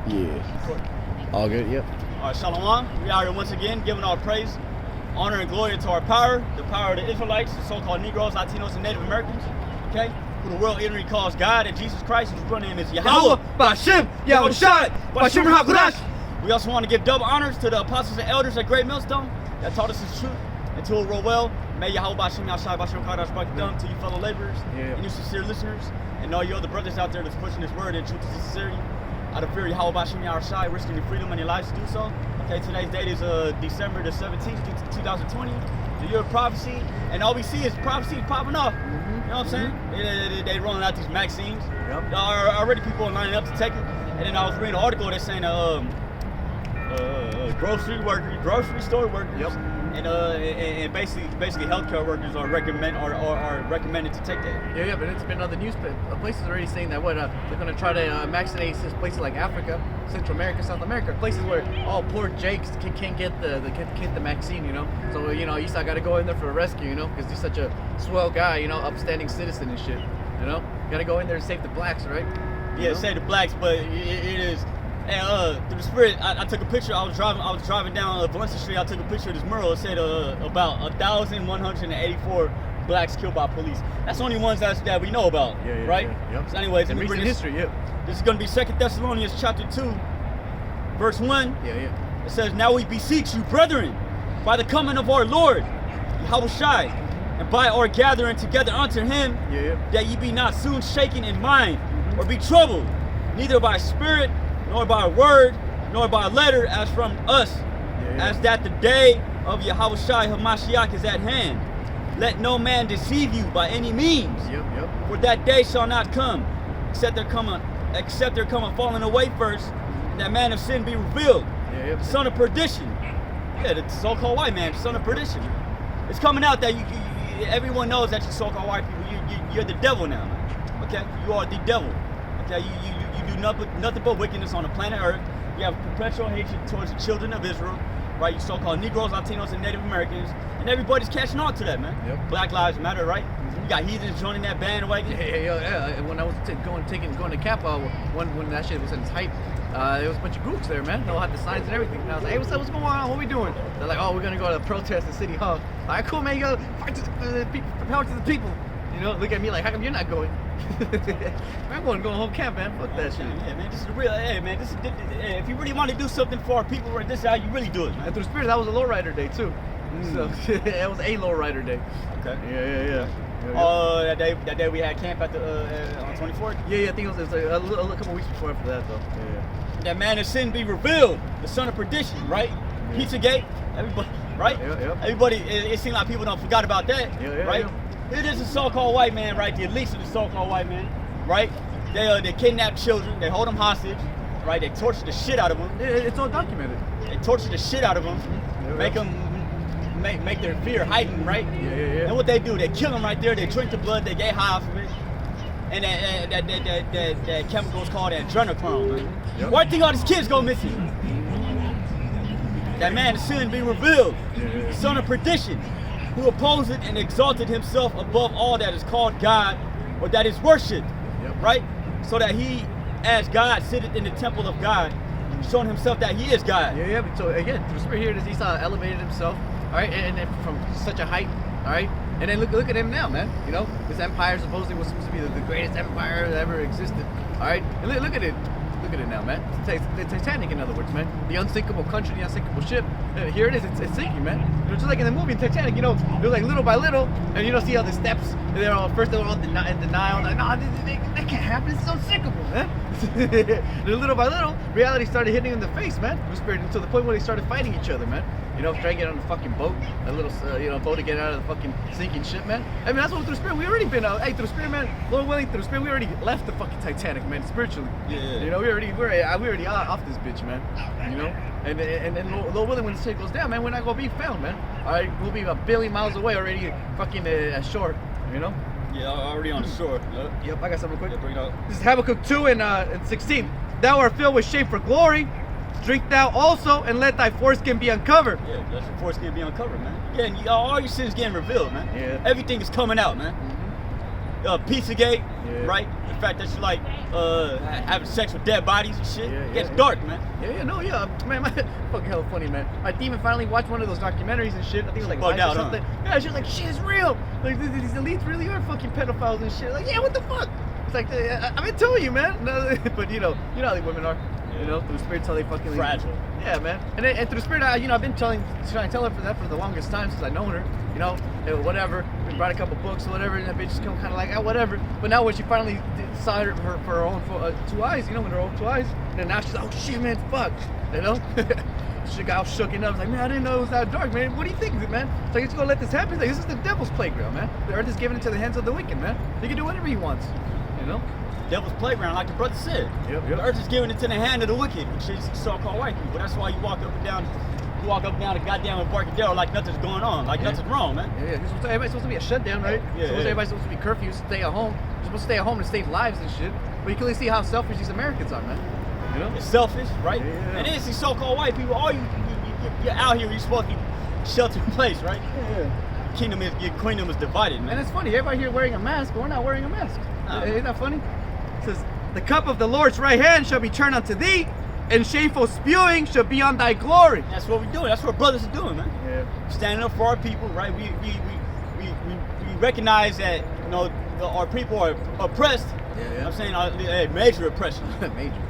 Yeah. All good, yep. All right, Shalom. We are here once again giving all praise, honor, and glory to our power, the power of the Israelites, the so-called Negroes, Latinos, and Native Americans, okay? Who the world ignorantly calls God, and Jesus Christ, whose real name is Yahawah, bahasham, yahawashi, qadash. We also want to give double honors to the apostles and elders at Great Millstone that taught us the truth and to it real well. May yahawah, bahasham, yahawashi, qadash bring them to you fellow laborers and you sincere listeners, and all you other brothers out there that's pushing this word in truth and sincerity. Out of fear, yahawah, bahasham, yahawashi, risking your freedom and your lives to do so. Okay, today's date is December the 17th, 2020, the year of prophecy, and all we see is prophecy popping off. You know what I'm saying? They rolling out these magazines. Yep. Already people are lining up to take it. And then I was reading an article that's saying grocery store workers, and basically healthcare workers are recommended to take that. Yeah, but it's been other news places already saying that they're going to try to vaccinate places like Africa, Central America, South America, places where poor Jakes can't get the vaccine, you know. So Esau got to go in there for a rescue, you know, because he's such a swell guy, you know, upstanding citizen and shit, you know. Got to go in there and save the blacks, right? Yeah, save the blacks, but it is. And through the spirit, I took a picture. I was driving down Valencia Street. I took a picture of this mural. It said about 1,184 blacks killed by police. That's the only ones that we know about, right? Yeah. So anyways, in recent history, This is going to be 2 Thessalonians chapter 2, verse 1. It says, "Now we beseech you, brethren, by the coming of our Lord, yahawashi, and by our gathering together unto him, that ye be not soon shaken in mind, or be troubled, neither by spirit, nor by word, nor by letter, as from us, as that the day of yahawashi Hamashiach is at hand. Let no man deceive you by any means, for that day shall not come, except there come a falling away first, and that man of sin be revealed, the son of perdition." Yeah, the so-called white man, son of perdition. It's coming out that everyone knows that you so-called white people, you're the devil now, man. Okay, you are the devil. Okay, you do nothing but wickedness on the planet Earth. You have perpetual hatred towards the children of Israel, right? You so-called Negroes, Latinos, and Native Americans, and everybody's catching on to that, man. Black Lives Matter, right? You got heathens joining that bandwagon. Yeah. When I was going to Kappa, when that shit was in its hype, there was a bunch of groups there, man. They all had the signs and everything. And I was like, "Hey, what's up? What's going on? What we doing?" They're like, "Oh, we're gonna go to protest in City Hall." All right, cool, man. You gotta fight to the people, power to the people. You know, look at me like, how come you're not going? I'm going home camp, man. Fuck that shit. Yeah, man, this is the real. Hey, man, if you really want to do something for our people, right, this is how you really do it, man. And through the spirit, that was a lowrider day too. So it was a lowrider day. Okay. Yeah. That day we had camp at on 24th. Yeah. I think it was a couple weeks before after that, though. Yeah. That man of sin be revealed, the son of perdition, right? Pizzagate, everybody, right? Everybody. It seems like people don't forgot about that, right? It is a so-called white man, right? The elites of the so-called white man, right? They kidnap children, they hold them hostage, right? They torture the shit out of them. It's all documented. They torture the shit out of them, make their fear heightened, right? And what they do, they kill them right there. They drink the blood, they get high off of it, and that chemical is called adrenochrome. Man. Why do you think all these kids go missing? That man of sin be revealed, the son of perdition, who opposed and exalted himself above all that is called God or that is worshipped, right? So that he, as God, sitteth in the temple of God, showing himself that he is God. But so again, through the spirit here, Esau elevated himself, all right, and from such a height, all right, and then look at him now, man. You know, this empire supposedly was supposed to be the greatest empire that ever existed, all right, and look at it. Look at it now, man. The Titanic, in other words, man. The unsinkable country, the unsinkable ship. Here it is. It's sinking, man. Just like in the movie Titanic, you know, it was like little by little, and you know, see how the steps. They're all first they were all in denial. Like, no, that can't happen. It's unsinkable, man. Then little by little, reality started hitting in the face, man. To the point where they started fighting each other, man. You know, trying to get on the fucking boat, a little, boat to get out of the fucking sinking ship, man. I mean, that's what through the spirit we already been out. Hey, through the spirit, man. Lord willing, through the spirit we already left the fucking Titanic, man. Spiritually, you know, we're already off this bitch, man. You know, and then Lord willing, when this shit goes down, man, we're not gonna be found, man. All right, we'll be a billion miles away already, fucking ashore, you know. Yeah, already on the shore. Yep, I got something quick. Yeah, bring it up. This is Habakkuk 2 and 16. Thou art filled with shame for glory. Drink thou also, and let thy foreskin be uncovered. Yeah, let your foreskin be uncovered, man. Yeah, and all your sins getting revealed, man. Yeah. Everything is coming out, man. Pizzagate, right? The fact that you like having sex with dead bodies and shit. It gets dark, man. Man, fucking hell funny, man. My demon finally watched one of those documentaries and shit. I think it was like Vice or something. Yeah, she was like, shit is real. Like these elites really are fucking pedophiles and shit. Like, yeah, what the fuck? It's like, I've been telling you, man. But you know how the women are. You know, through spirits how they fucking fragile. Yeah, man. And through spirit, I've been trying to tell her for that for the longest time since I known her. You know, whatever. We brought a couple books or whatever, and that bitch just kind of like, whatever. But now when she finally saw her for her own two eyes, you know, with her own two eyes, and now she's like, oh shit, man, fuck. You know? She got all shooken up. Like, man, I didn't know it was that dark, man. What do you think of it, man? So he's gonna let this happen? Like, this is the devil's playground, man. The earth is given into the hands of the wicked, man. He can do whatever he wants. You know? Devil's playground, like the brother said. Yep. The earth is given into the hand of the wicked, which is so-called white people. That's why you walk up and down the goddamn Embarcadero like nothing's going on, like nothing's wrong, man. Everybody's supposed to be a shutdown, right? Everybody's supposed to be curfew, stay at home. You're supposed to stay at home to save lives and shit. But you can really see how selfish these Americans are, man. You know? It's selfish, right? And then it's these so-called white people. All you're out here, you're supposed to be sheltered in place, right? Your kingdom is divided, man. And it's funny, everybody here wearing a mask, but we're not wearing a mask. Isn't that funny? It says, the cup of the Lord's right hand shall be turned unto thee, and shameful spewing shall be on thy glory. That's what we're doing. That's what brothers are doing, man. Standing up for our people, right? We recognize that, you know, our people are oppressed. You know what I'm saying? Major oppression. Major oppression.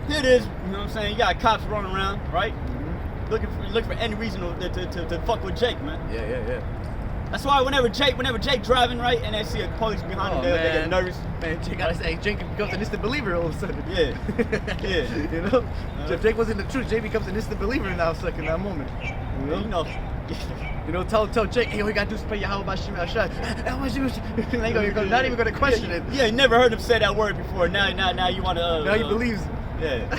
It is. You know what I'm saying? You got cops running around, right? Looking for any reason to fuck with Jake, man. Yeah. That's why whenever Jake driving, right, and they see a police behind him, they get nervous. Man, Jake becomes an instant believer all of a sudden. Yeah. You know? If Jake wasn't the truth, Jake becomes an instant believer in that second, that moment. You know? You know, tell Jake, hey, all you gotta do is pray yahawah, bahasham, you're not even gonna question it. Yeah, you never heard him say that word before. Now you wanna. Now he believes. Yeah.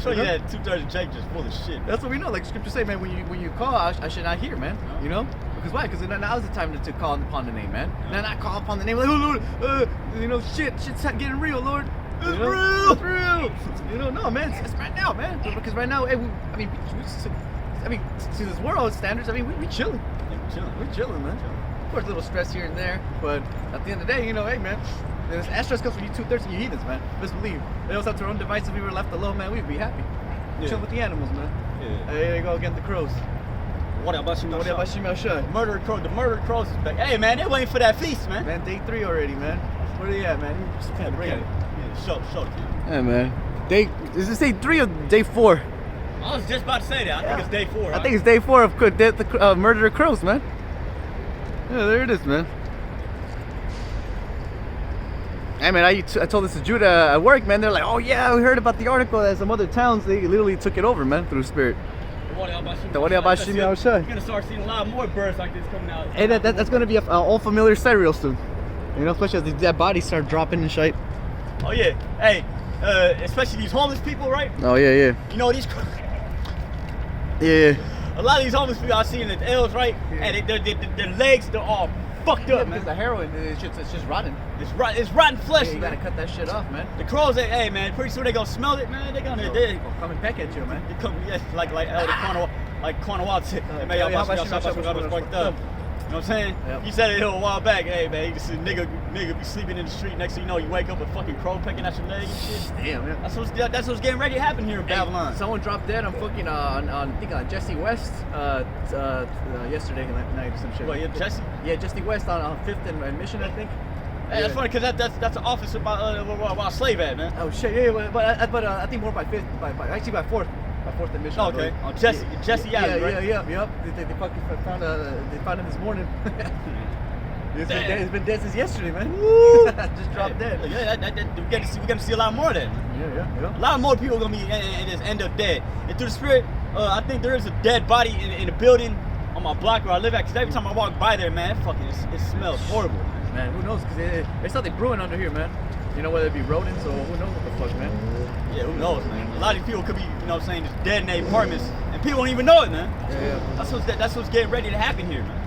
Show you that 2/3 of Jake just full of shit. That's what we know. Like scripture say, man, when you call, I should not hear, man. You know? Because why? Because now is the time to call upon the name, man. Now not call upon the name like, oh Lord, you know, shit's getting real, Lord. It's real. You know, no, man, it's right now, man. Because right now, hey, to this world standards, I mean, we chilling. We're chilling, man. Of course, a little stress here and there, but at the end of the day, you know, hey, man. That stress comes from you 2/3 of you heathens, man. Best believe. They also have their own devices. If we were left alone, man, we'd be happy. Chill with the animals, man. Hey, there you go again, the crows. What about you? The murder crows is back. Hey, man, they're waiting for that feast, man. Man, day 3 already, man. Where they at, man? Show it. Yeah, man. Is this day 3 or day 4? I was just about to say that. I think it's day 4. I think it's day 4 of the murder of crows, man. Yeah, there it is, man. Hey man, I told this to Judah at work, man. They're like, oh yeah, we heard about the article that some other towns, they literally took it over, man, through spirit. You're gonna start seeing a lot more birds like this coming out. Hey, that's gonna be an all familiar sight real soon. You know, especially as these dead bodies start dropping and shit. Oh yeah, hey, especially these homeless people, right? Oh yeah. You know these. Yeah. A lot of these homeless people I see in the L's, right? And their legs, they're all fucked up, man. Because the heroin, it's just rotten. It's rotten flesh. Yeah, you gotta cut that shit off, man. The crows, hey man, pretty soon they gonna smell it, man. They gonna come and peck at you, man. They come, like Cornwall said. You know what I'm saying? Yep. You said it a while back. Hey man, you just see a nigga be sleeping in the street. Next thing you know, you wake up with fucking crow pecking at your leg and shit. Damn, man. That's what's getting ready to happen here in Babylon. Someone dropped dead on fucking on Jesse West yesterday night or some shit. What, yeah, Jesse? Yeah, Jesse West on 5th and Mission, I think. Hey, that's funny because that's an officer where I slave at, man. Oh shit, yeah, but I think more by 5th, actually by 4th. By 4th and Mission. Oh, okay. On Jesse Allen, right? Yeah. They fucking found him this morning. He's been dead since yesterday, man. Just dropped dead. Yeah, we're gonna see a lot more of that. Yeah. A lot more people are gonna be in this end up dead. And through the spirit, I think there is a dead body in a building on my block where I live at. Because every time I walk by there, man, it smells horrible. Man, who knows? Because there's something brewing under here, man. You know, whether it be rodents or who knows what the fuck, man. Yeah, who knows, man. A lot of these people could be, you know what I'm saying, just dead in their apartments. And people don't even know it, man. Yeah. That's what's getting ready to happen here, man.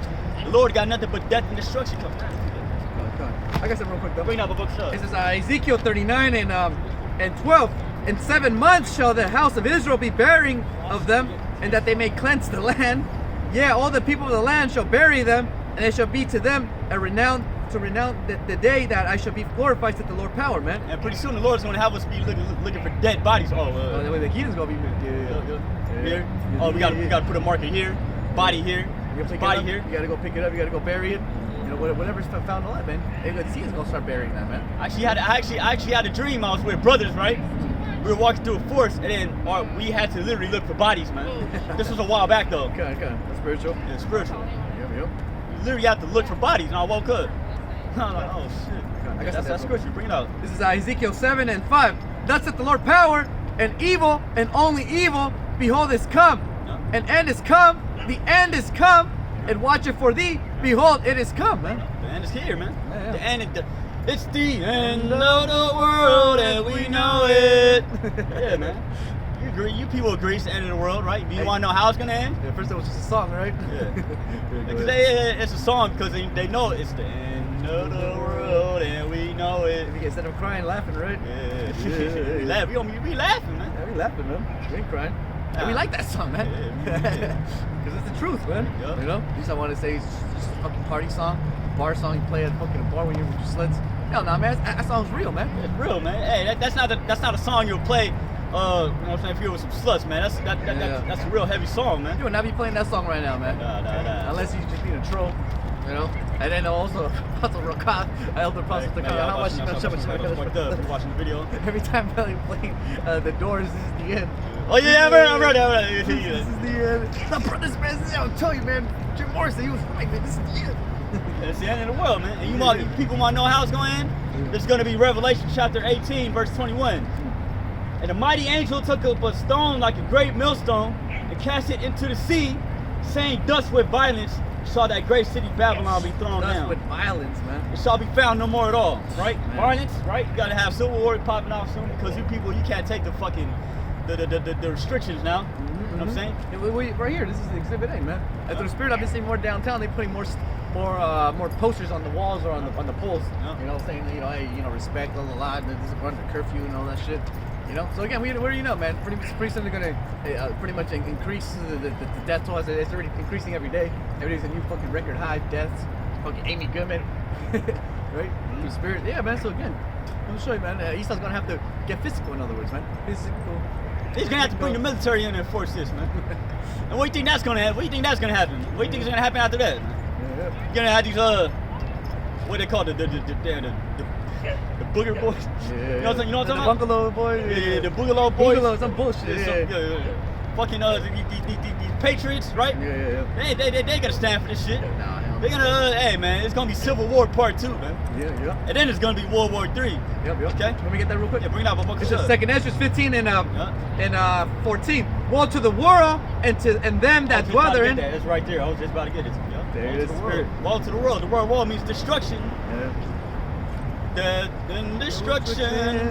The Lord got nothing but death and destruction coming. I got something real quick, though. Bring up a book, show. This is Ezekiel 39 and 12. In 7 months shall the house of Israel be burying of them, and that they may cleanse the land. Yeah, all the people of the land shall bury them, and it shall be to them a renown to renounce the day that I shall be glorified with the Lord power, man. And pretty soon the Lord's going to have us be looking for dead bodies. The heathen's gonna be Here. Oh, we got to put a marker here, body here, body here. You gotta go pick it up. You gotta go bury it. You know, whatever's found alive, man. The heathen's gonna start burying that, man. I actually had a dream. I was with brothers, right? We were walking through a forest, and then we had to literally look for bodies, man. This was a while back, though. Okay. That's spiritual. Yeah, spiritual. Yep. You literally have to look for bodies, and I woke up. I'm like, oh shit. I guess That's scripture. Bring it out. This is Ezekiel 7:5. Thus saith the Lord power, and evil, and only evil, behold, is come. Yeah. An end is come, the end is come, and watch it for thee, behold, it is come, man. The end is here, man. Yeah. The end. It's the end of the world, and we know it. Yeah, man. You agree? You people agree it's the end of the world, right? You want to know how it's gonna end? Yeah, first it was just a song, right? Yeah. Go Because ahead. it's a song because they know it's the end of the world, and we know it. Instead of crying, laughing, right? Yeah. Yeah. We laugh. We laughing, man. Yeah, we laughing, man. We ain't crying. And we Nah. like that song, man. Yeah. Because it's the truth, man. Yup. You know? At least I want to say it's just a fucking party song, bar song you play at fucking a bar when you're with your sluts. Hell no, man. That song's real, man. It's real, man. Hey, that's not a song you'll play. You know what I'm saying? If you're with some sluts, man, that's a real heavy song, man. You would not be playing that song right now, man. Nah. Unless you just being a troll, you know. And then also Apostle rawchaa, elder Apostle Hey, yahawah. watching the video. Every time Belly playing The Doors, this is the end. Oh yeah, I'm ready. This is the end. The brothers, man. I'll tell you, man. Jim Morrison, he was right, man. This is the end. It's the end of the world, man. And people want to know how it's going to end? There's going to be Revelation chapter 18, verse 21. And the mighty angel took up a stone like a great millstone and cast it into the sea, saying, thus with violence shall that great city Babylon be thrown Thus down. with violence, man. It shall be found no more at all, right? Man. Violence, right? You got to have civil war popping off soon because you people, you can't take the fucking, the restrictions now. You know what I'm saying? Yeah, right here, this is the exhibit A, man. At the Spirit, I've been seeing more downtown. They're putting more posters on the walls or on the poles. Yeah. You know, saying hey, respect, blah blah blah. This is under curfew and all that shit. You know. So again, what do you know, man? Pretty soon they're gonna pretty much increase the death toll. It's already increasing every day. Every day's a new fucking record high deaths. Fucking Amy Goodman, right? Through Spirit. Yeah, man. So again, let me show you, man. Esau's gonna have to get physical. In other words, man. Physical. He's gonna have to bring the military in and enforce this, man. And what do you think that's gonna happen? What do you think that's gonna happen? What do you think is gonna happen after that? Man? Yeah. You're gonna have these what they call the booger boys. Yeah. You know what I'm The talking about? bungalow boy. Yeah, the boogaloo boys. Bungalow, some bullshit. Yeah. Fucking these patriots, right? Yeah. They gotta stand for this shit. Nah, hell They're gonna, hey man, it's gonna be Civil War Part 2, man. Yeah. And then it's gonna be World War 3. Yep. Okay. Let me get that real quick. Yeah, bring it out, but It's just 2nd Ezra 15 and 14. Woe to the world and them that dwell therein. It's right there. I was just about to get it. Yeah. There Woe it to is. the world. Woe to the world. The word woe means destruction. Yeah. Death and destruction.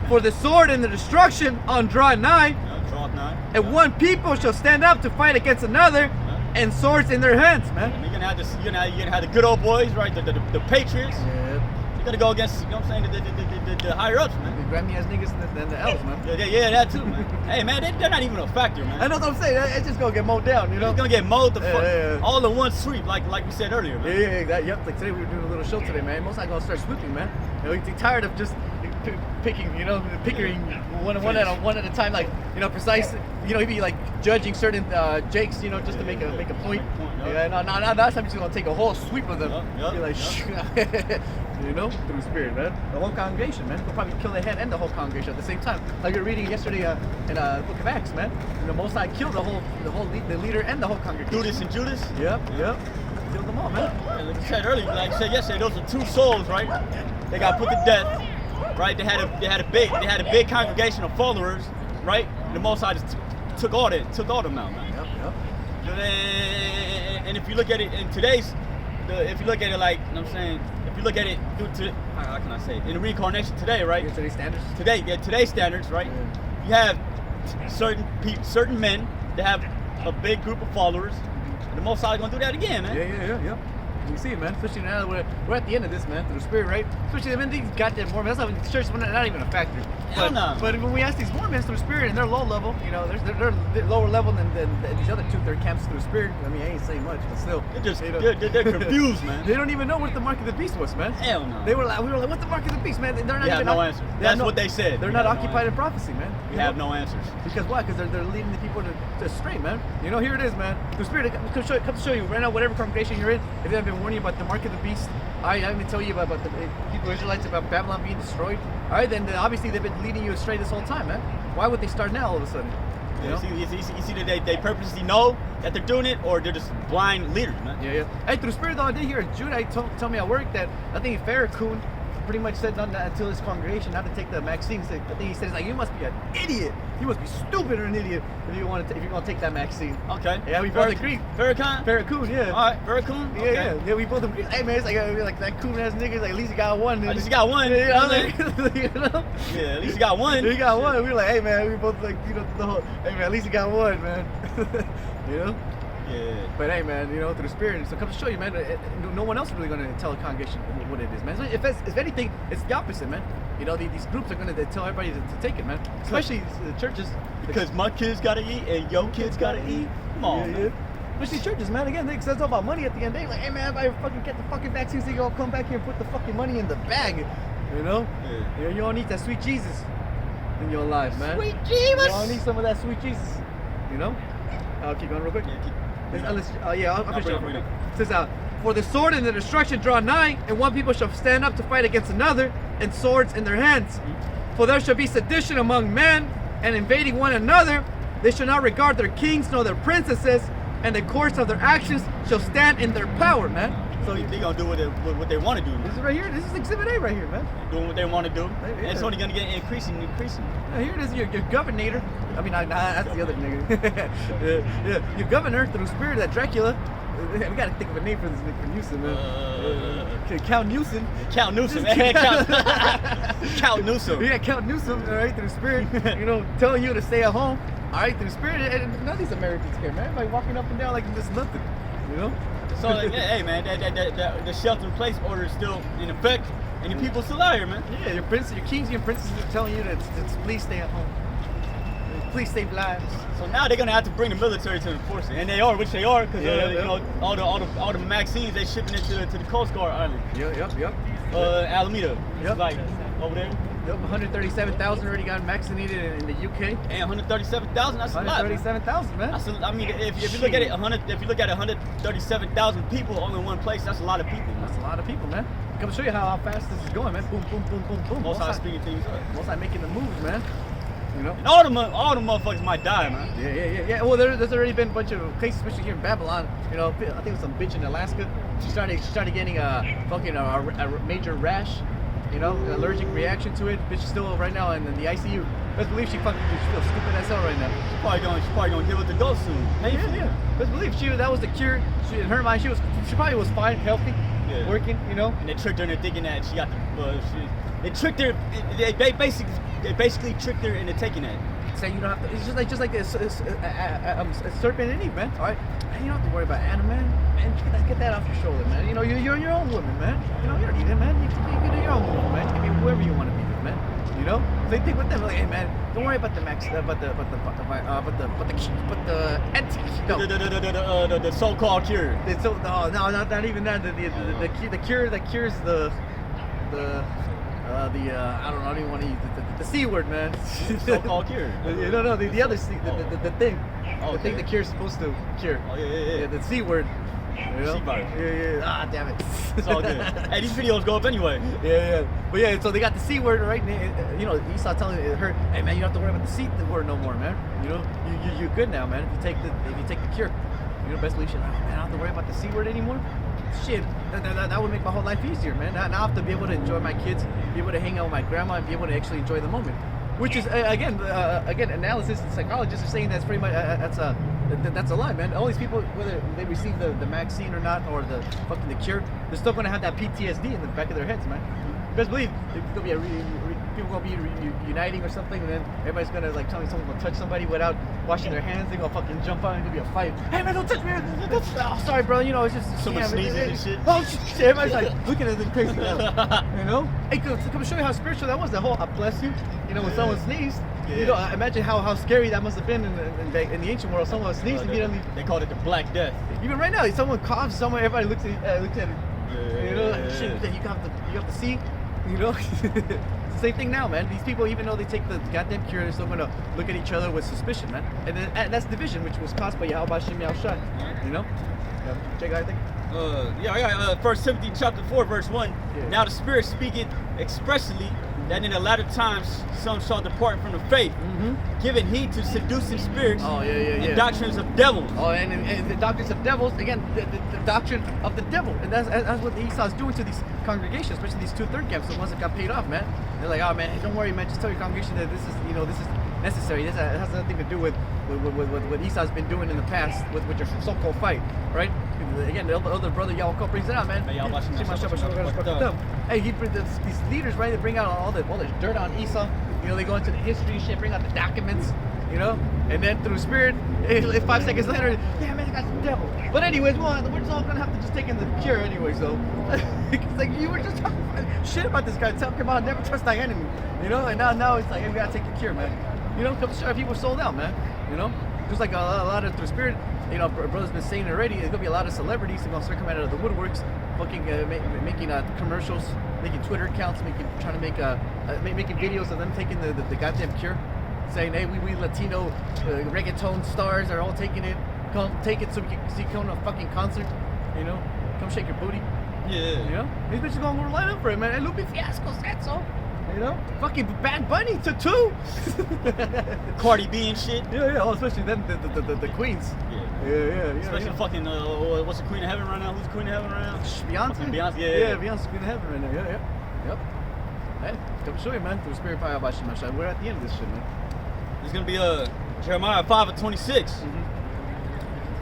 For the sword and the destruction on dry nigh, Yeah, draw nine. and one people shall stand up to fight against another, and swords in their hands, man. You're gonna have this. You're gonna have the good old boys, right? The patriots. Yeah. You're gonna go against, you know what I'm saying, the higher ups, man. The Grammy ass niggas and the elves, man. Yeah, that too, man. Hey, man, they're not even a factor, man. I know what I'm saying. It's just gonna get mowed down, you know. It's gonna get mowed the fuck Yeah. all in one sweep, like we said earlier, man. Yeah. Yep. Like today we were doing a little show today, man. Most not gonna start swooping, man. You know, you're tired of just picking one at a time, like precise. He'd be like judging certain jakes, just to make a point. Yeah, no. That's time he's gonna take a whole sweep of them. Yup, Be like, through Spirit, man. The whole congregation, man. He'll probably kill the head and the whole congregation at the same time. Like we were reading yesterday in the Book of Acts, man. The Most High killed the leader and the whole congregation. Judas and Judas. Yep. Killed them all, man. Yeah, like you said earlier, like you said yesterday, those are two souls, right? They got put to death, right? They had a big congregation of followers, right? And the Most High just took all them out, man. Yep. And if you look at it in today's, if you look at it like, you know what I'm saying, if you look at it due to, how can I say it, in the reincarnation today, right? Today's standards. Today's standards, right? Yeah. You have certain men that have a big group of followers, and the Most High is gonna do that again, man. Yeah. You see it, man. Especially now we're at the end of this, man. Through the Spirit, right? Especially when these goddamn Mormons. That's how church is not even a factor. Hell no. But when we ask these Mormons through the Spirit and they're low level, you know, they're lower level than these other 2/3 camps through the Spirit. I mean, I ain't saying much, but still. They're confused, man. They don't even know what the mark of the beast was, man. Hell no. We were like, what's the mark of the beast, man? They're not We have even no answer. That's what they said. They're not occupied in prophecy, man. We have no answers. Because why? Because they're leading the people to astray, man. You know, here it is, man. The Spirit comes to show you right now, whatever congregation you're in. If they have been warning you about the mark of the beast, I even tell you about the people Israelites about Babylon being destroyed. All right, then obviously they've been leading you astray this whole time, man. Why would they start now all of a sudden? You see that they purposely know that they're doing it, or they're just blind leaders, man. Yeah. Hey, through the Spirit, though, I did hear Judah tell me at work that I think Farrakhan pretty much said not to tell his congregation not to take the vaccine. I think he said, like, you must be an idiot. You must be stupid or an idiot if you're going to take that vaccine. Okay. Yeah, we both agree. Farrakhan? Farrakhan, yeah. All right, Farrakhan? Okay. Yeah, we both agree. Hey, man, it's like that coon ass nigga, like, at least he got one. At least he got one. You know? Yeah, at least he got one. He got one. We were like, hey, man, we both like, you know, the whole, hey, man, at least he got one, man. You know? Yeah. But hey, man, you know, through the Spirit, so come to show you, man, no one else is really going to tell a congregation what it is, man. So if anything, it's the opposite, man. You know, these groups are going to tell everybody to take it, man. Especially the churches. Because my kids got to eat and your kids got to eat. Come on, man. Especially churches, man. Again, they says all about money at the end of the day. Like, hey, man, if I fucking get the fucking vaccines, they all come back here and put the fucking money in the bag. You know? Yeah. You don't need that sweet Jesus in your life, man. Sweet Jesus! You don't need some of that sweet Jesus. You know? I'll keep going real quick. I'll finish it. It says, for the sword and the destruction draw nigh, and one people shall stand up to fight against another, and swords in their hands. For there shall be sedition among men, and invading one another. They shall not regard their kings nor their princesses, and the course of their actions shall stand in their power, man. So they're going to do what they want to do, man. This is right here. This is Exhibit A right here, man. Doing what they want to do. Yeah. And it's only going to get increasing. Yeah, here it is, your governor. I mean, that's the other nigga. yeah, your governor, through the Spirit, that Dracula. We got to think of a name for this nigga, for Newsom, man. Count Newsom. Count Newsom. Count Newsom. Yeah, Count Newsom, all right, through the Spirit, you know, telling you to stay at home. All right, through the Spirit, and none of these Americans care, man. Everybody walking up and down like it's nothing, you know? So, like, hey, man, the shelter-in-place order is still in effect, and the people still out here, man. Yeah, your kings and princesses are telling you that please stay at home. Please save lives. So now they're gonna have to bring the military to enforce it, and they are, which they are, because you know all the vaccines they shipping it to the Coast Guard Island. Yep. Alameda. It's like over there. Yep, 137,000 already got vaccinated in the UK. And 137,000, that's a lot. 137,000, man. I mean, if you look at it, 137,000 people all in one place, that's a lot of people. Man. That's a lot of people, man. Come show you how fast this is going, man. Boom, boom, boom, boom, boom. Most high speeding things up. Most high making the moves, man. You know? And all the motherfuckers might die, man. Yeah. Well, there's already been a bunch of cases, especially here in Babylon. You know, I think it was some bitch in Alaska. She started getting a major rash. You know, an allergic reaction to it. Bitch is still right now in the ICU. Best believe she feels stupid as hell right now. She's probably gonna give it the go soon. Yeah. Best believe that was the cure. In her mind, she probably was fine, healthy, working. You know. And they tricked her into thinking that she got the. They tricked her. They basically tricked her into taking that. Saying you don't have to. It's just like a serpent in Eve, man. All right, man, you don't have to worry about Anna, man. Man, get that off your shoulder, man. You know, you're your own woman, man. You know, you don't need it, man. You can do your own woman, man. You can be whoever you want to be with, man. You know. So they think with them, like, hey, man, don't worry about the the so-called cure. No, not even that. The cure that cures the I don't know. I don't even want to use the C word, man. So-called cure. No, the other C, the thing. The thing the cure's supposed to cure. Oh yeah. The C word. You know? Yeah. Ah, damn it. It's all good. Hey, these videos go up anyway. Yeah. But yeah, so they got the C word, right? And, you know, Esau telling her, hey man, you don't have to worry about the C word no more, man. You know, you're good now, man. If you take the cure, you know, best believe shit. Man, I don't have to worry about the C word anymore. Shit, that would make my whole life easier, man. Now I have to be able to enjoy my kids, be able to hang out with my grandma, and be able to actually enjoy the moment. Which is again, analysis and psychologists are saying that's pretty much that's a lie, man. All these people, whether they receive the vaccine or not, or the cure, they're still gonna have that PTSD in the back of their heads, man. best believe there's gonna be people gonna be uniting or something, and then everybody's gonna like tell me someone's gonna touch somebody without washing their hands. They're gonna fucking jump out and there's gonna be a fight. Hey man, don't touch me! Oh, sorry, bro. You know, it's just Someone sneezing and shit. Oh shit! Everybody's like looking at them crazy now. You know? Hey, come show you how spiritual that was. The whole "I bless you." You know, when someone sneezed. Yeah. You know, imagine how scary that must have been in the ancient world. Someone sneezed immediately. They called it the Black Death. Even right now, someone coughs somewhere, everybody looks at it. Yeah, You know, shit, you have to see. You know, it's the same thing now, man. These people, even though they take the goddamn cure, they're still gonna look at each other with suspicion, man. And that's division, which was caused by yahawah, yahawashi. You know, check out, I think. I got 1 Timothy chapter 4, verse 1. Yeah. Now the Spirit speaketh expressly that in the latter times some shall depart from the faith, giving heed to seducing spirits and doctrines of devils. Oh, and the doctrines of devils, again, the doctrine of the devil. And that's what Esau's doing to these congregations, especially these 2 third camps, the ones that got paid off, man. They're like, oh man, hey, don't worry, man, just tell your congregation that this is necessary. This has nothing to do with what Esau's been doing in the past with your so-called fight, right? Again, the elder brother Yahawah brings it out, man. Hey, he brings these leaders, right? They bring out all the dirt on Esau. You know, they go into the history shit, bring out the documents, you know, and then through spirit, 5 seconds later, yeah, man, I got some devil. But anyways, we're just all gonna have to just take in the cure anyway. So it's like you were just talking shit about this guy. Tell him about never trust thy enemy, you know. And now it's like, hey, we gotta take the cure, man. You know, people sold out, man. You know, just like a lot of through spirit. You know, brother's been saying already. There's gonna be a lot of celebrities that are gonna start coming out of the woodworks, fucking making commercials, making Twitter accounts, trying to make making videos of them taking the goddamn cure, saying, hey, we Latino reggaeton stars are all taking it. Come take it so we can come to a fucking concert. You know, come shake your booty. Yeah. You know, these bitches gonna line up for it, man. And Lupe Fiasco said so. You know, fucking Bad Bunny took 2. Cardi B and shit. Yeah. Oh, especially them, the queens. Yeah. Especially fucking what's the Queen of Heaven right now? Who's the Queen of Heaven right now? Beyonce. Beyonce. Yeah, Beyonce's Queen of Heaven right now. Yeah. Yep. Hey, come show you, man. Through spirit power, bahasham. We're at the end of this shit, man. There's gonna be Jeremiah 5:26.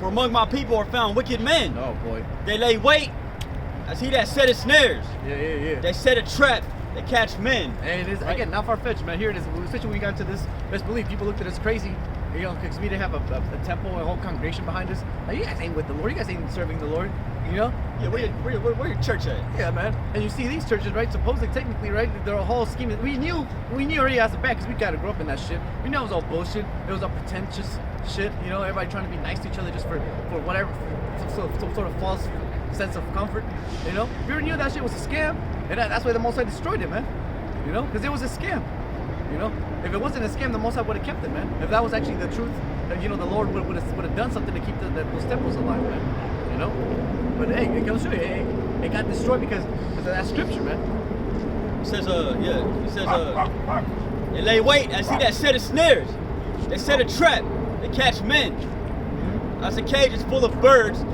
For among my people are found wicked men. Oh boy. They lay wait as he that setteth snares. Yeah. They set a trap. They catch men. And it is, again, not far-fetched, man. Here it is. Especially when we got into this best belief, people looked at us crazy, you know, because we didn't have a temple, a whole congregation behind us. Like, you guys ain't with the Lord. You guys ain't serving the Lord, you know? Yeah, where your church at? Yeah, man. And you see these churches, right? Supposedly, technically, right? They're a whole scheme. We knew already as a back because we got to grow up in that shit. We know it was all bullshit. It was all pretentious shit. You know, everybody trying to be nice to each other just for whatever, some sort of false sense of comfort. You know, we already knew that shit was a scam, and that's why the Most High destroyed it, man. You know, because it was a scam. You know, if it wasn't a scam, the Most High would have kept it, man. If that was actually the truth, you know, the Lord would have done something to keep those temples alive, man. You know, but hey, it goes show you, it got destroyed because of that scripture, man. It says, they lay wait as he that setteth snares. They set a trap. They catch men. As a cage is full of birds,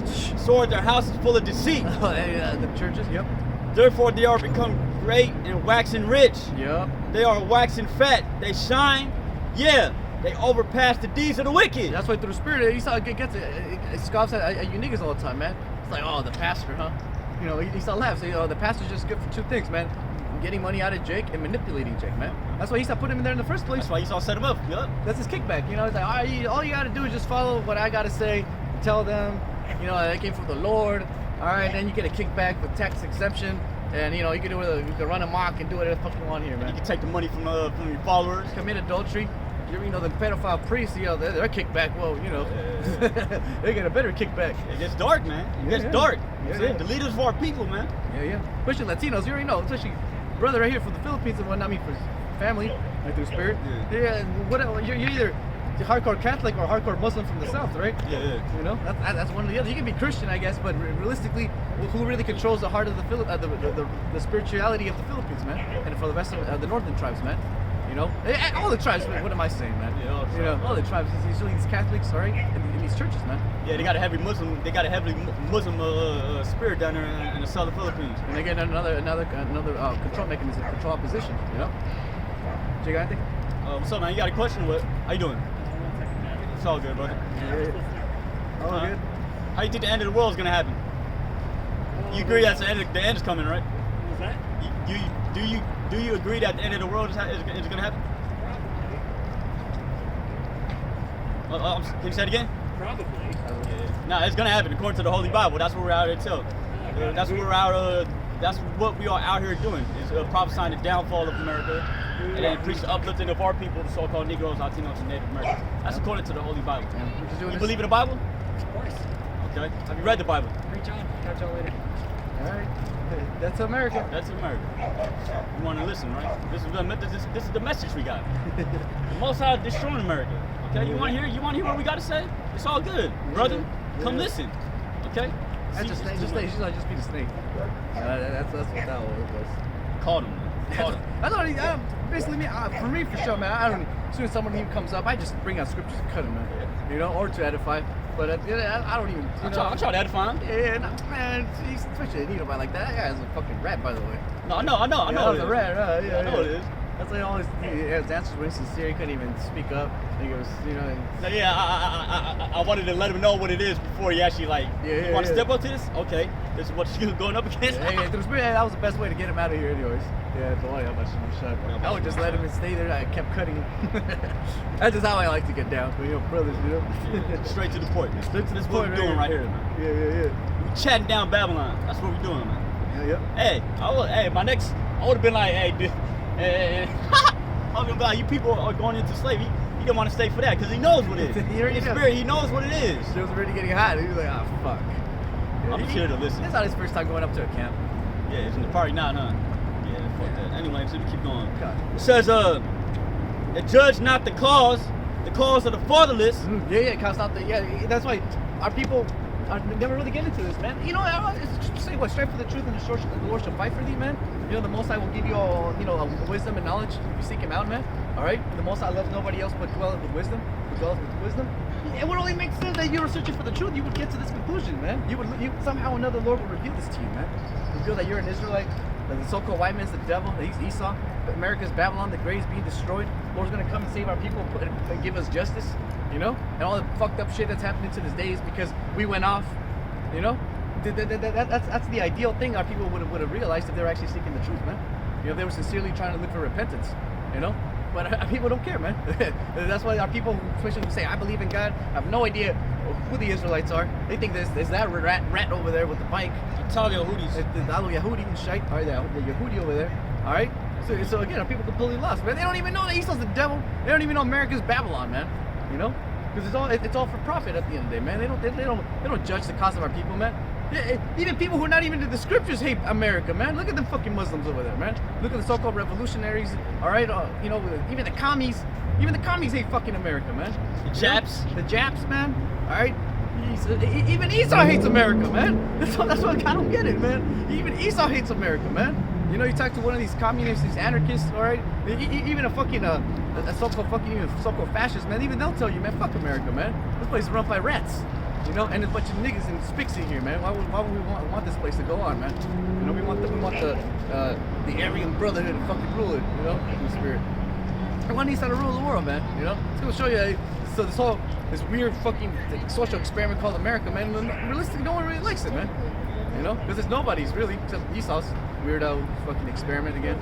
so are their houses full of deceit. The churches, yep. Therefore they are become great and waxing rich. Yep. They are waxing fat. They shine. Yeah, they overpass the deeds of the wicked. That's why through the spirit, Esau it scoffs at you niggas all the time, man. It's like, oh, the pastor, huh? You know, Esau laughs. You know, the pastor's just good for 2 things, man. Getting money out of Jake and manipulating Jake, man. That's why Esau put him in there in the first place. That's why Esau set him up. Yep. That's his kickback. You know, it's like, all you gotta do is just follow what I gotta say. Tell them, you know, they came from the Lord. All right, then you get a kickback with tax exemption, and you know you can run amok and do whatever the fuck you want here, man. You can take the money from your followers. Commit adultery. You know, the pedophile priests, you know, their kickback. Well, you know, they get a better kickback. It gets dark, man. It gets dark. The leaders of our people, man. Yeah. Especially Latinos. You already know. Especially brother right here from the Philippines and whatnot. I mean, for family, like through spirit. Yeah. You're either hardcore Catholic or hardcore Muslim from the South, right? Yeah. You know, that's one or the other. You can be Christian, I guess, but realistically, who really controls the heart of the spirituality of the Philippines, man, and for the rest of the northern tribes, man. You know, all the tribes. What am I saying, man? Yeah, you know, all the tribes. Usually these Catholics, right, in these churches, man. Yeah, they got a heavy Muslim. They got a heavily Muslim spirit down there in the southern Philippines. And they get another control mechanism, control opposition. You know. Jake, anything? What's up, man? You got a question? What? How you doing? It's all good, brother. Yeah. All good. How you think the end of the world is gonna happen? You agree that the end is coming, right? What's that? do you agree that the end of the world is going to happen? Can you say it again? Probably. No, it's going to happen according to the Holy Bible. That's what we're out here to tell. That's what we're out. That's what we are out here doing. Is prophesying the downfall of America, and then preach the uplifting of our people, the so-called Negroes, Latinos, and Native Americans. That's according to the Holy Bible. You believe in the Bible? Of course. Okay. Have you read the Bible? Reach on. Catch y'all later. All right. That's America. That's America. You want to listen, right? This is the message we got. The Most High is destroying America. Okay. You want to hear? You want to hear what we got to say? It's all good, brother. Come listen. Okay. Just be the snake. That's what that was. Called him. Called him. I don't. Basically, for me, for sure, man. I don't. As soon as someone even comes up, I just bring out scriptures and cut him, man. You know, or to edify. But I don't even. I try to edify him. Yeah, man. Especially an Edomite like that. That guy's a fucking rat, by the way. No, I know. He's a rat, right? Yeah, I know it is. That's why his answers were sincere. He couldn't even speak up. He goes, you know. No, yeah, I wanted to let him know what it is before he actually you want to step up to this? Okay, this is what you're going up against. That was the best way to get him out of here, anyways. Yeah, boy, how much you shut. I would just let him stay there. I kept cutting him. That's just how I like to get down. You know, brothers, you know. Straight to the point. Straight to this point. What we're doing right here, man. Yeah. We chatting down Babylon. That's what we're doing, man. Yeah. Hey, I would have been like, hey, dude. I was gonna be like, you people are going into slavery. He didn't want to stay for that because he knows what it is. His spirit, he knows what it is. It was already getting hot. He was like, oh fuck. I'm just here to listen. That's not his first time going up to a camp. Yeah, it's in the party now, huh? Yeah, fuck that. Anyway, so we keep going. God. It says, judge not the cause of the fatherless. Yeah, cause not the that's why our people are never really get into this, man. You know, it's just say what, strive for the truth and the Lord shall fight for thee, man. You know, the Most High will give you all, you know, wisdom and knowledge if you seek Him out, man. All right, and the Most High loves nobody else but dwelleth with wisdom. It would only make sense that you were searching for the truth. You would get to this conclusion, man. You somehow or another, Lord will reveal this to you, man. Reveal that you're an Israelite. That the so-called white man's the devil. That he's Esau. That America's Babylon. The grave is being destroyed. Lord's gonna come and save our people and give us justice. You know, and all the fucked up shit that's happening to this day is because we went off. You know, that's the ideal thing our people would have realized if they were actually seeking the truth, man. You know, if they were sincerely trying to look for repentance. You know, but our people don't care, man. That's why our people, especially who say I believe in God, have no idea who the Israelites are. They think there's that rat over there with the bike. Tell the Yahudis. The Yahudi shite. All right, the Yahudi over there. All right. So again, our people completely lost, man. They don't even know that Esau's the devil. They don't even know America's Babylon, man. You know. Because it's all for profit at the end of the day, man. They don't judge the cause of our people, man. Even people who are not even in the scriptures hate America, man. Look at them fucking Muslims over there, man. Look at the so-called revolutionaries. All right, you know, even the commies hate fucking America, man. The Japs, man. All right. Even Esau hates America, man. That's what I don't get it, man. Even Esau hates America, man. You know, you talk to one of these communists, these anarchists, all right? Even a fucking a so-called fascist, man. Even they'll tell you, man, fuck America, man. This place is run by rats, you know, and a bunch of niggas and spics in here, man. Why would we want this place to go on, man? You know, we want the Aryan Brotherhood to fucking rule it, you know, in the spirit. I want Esau to rule the world, man. You know, it's gonna show you. So this weird fucking social experiment called America, man. Realistically, no one really likes it, man. You know, because it's nobody's really except Esau's weirdo fucking experiment again.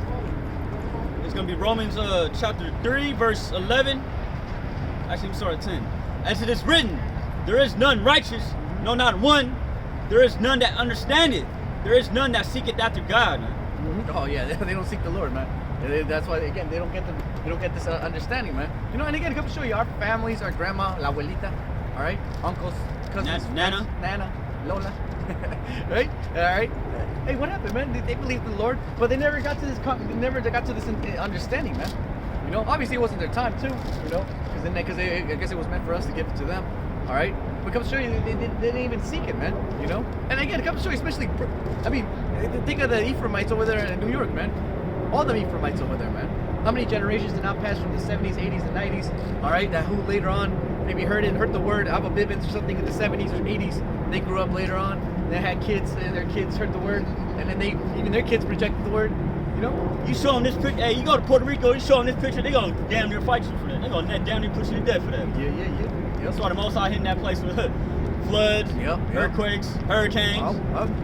It's gonna be Romans chapter 3, verse 11. Actually, we start at 10. As it is written, there is none righteous, no, not one. There is none that understandeth. There is none that seeketh after God. Oh yeah, they don't seek the Lord, man. That's why again they don't get this understanding, man. You know, and again, come to show you our families, our grandma, la abuelita, all right, uncles, cousins, Nana, Lola. Right? All right. Hey, what happened, man? They believed in the Lord, but they never got to this. Understanding, man. You know, obviously it wasn't their time too. You know, because I guess it was meant for us to give it to them. All right. But come to show you, they didn't even seek it, man. You know. And again, come to show you, especially. I mean, think of the Ephraimites over there in New York, man. All the Ephraimites over there, man. How many generations did not pass from the 70s, 80s, and 90s? All right, that who later on maybe heard the word Abba Bibbins or something in the 70s or 80s. They grew up later on. They had kids, and their kids heard the word, and then even their kids rejected the word. You know, you show them this picture. Hey, you go to Puerto Rico, you show them this picture, they gonna damn near fight you for that. They gonna damn near put you to death for that. Yeah. That's why the Most High hitting that place with floods, earthquakes, hurricanes.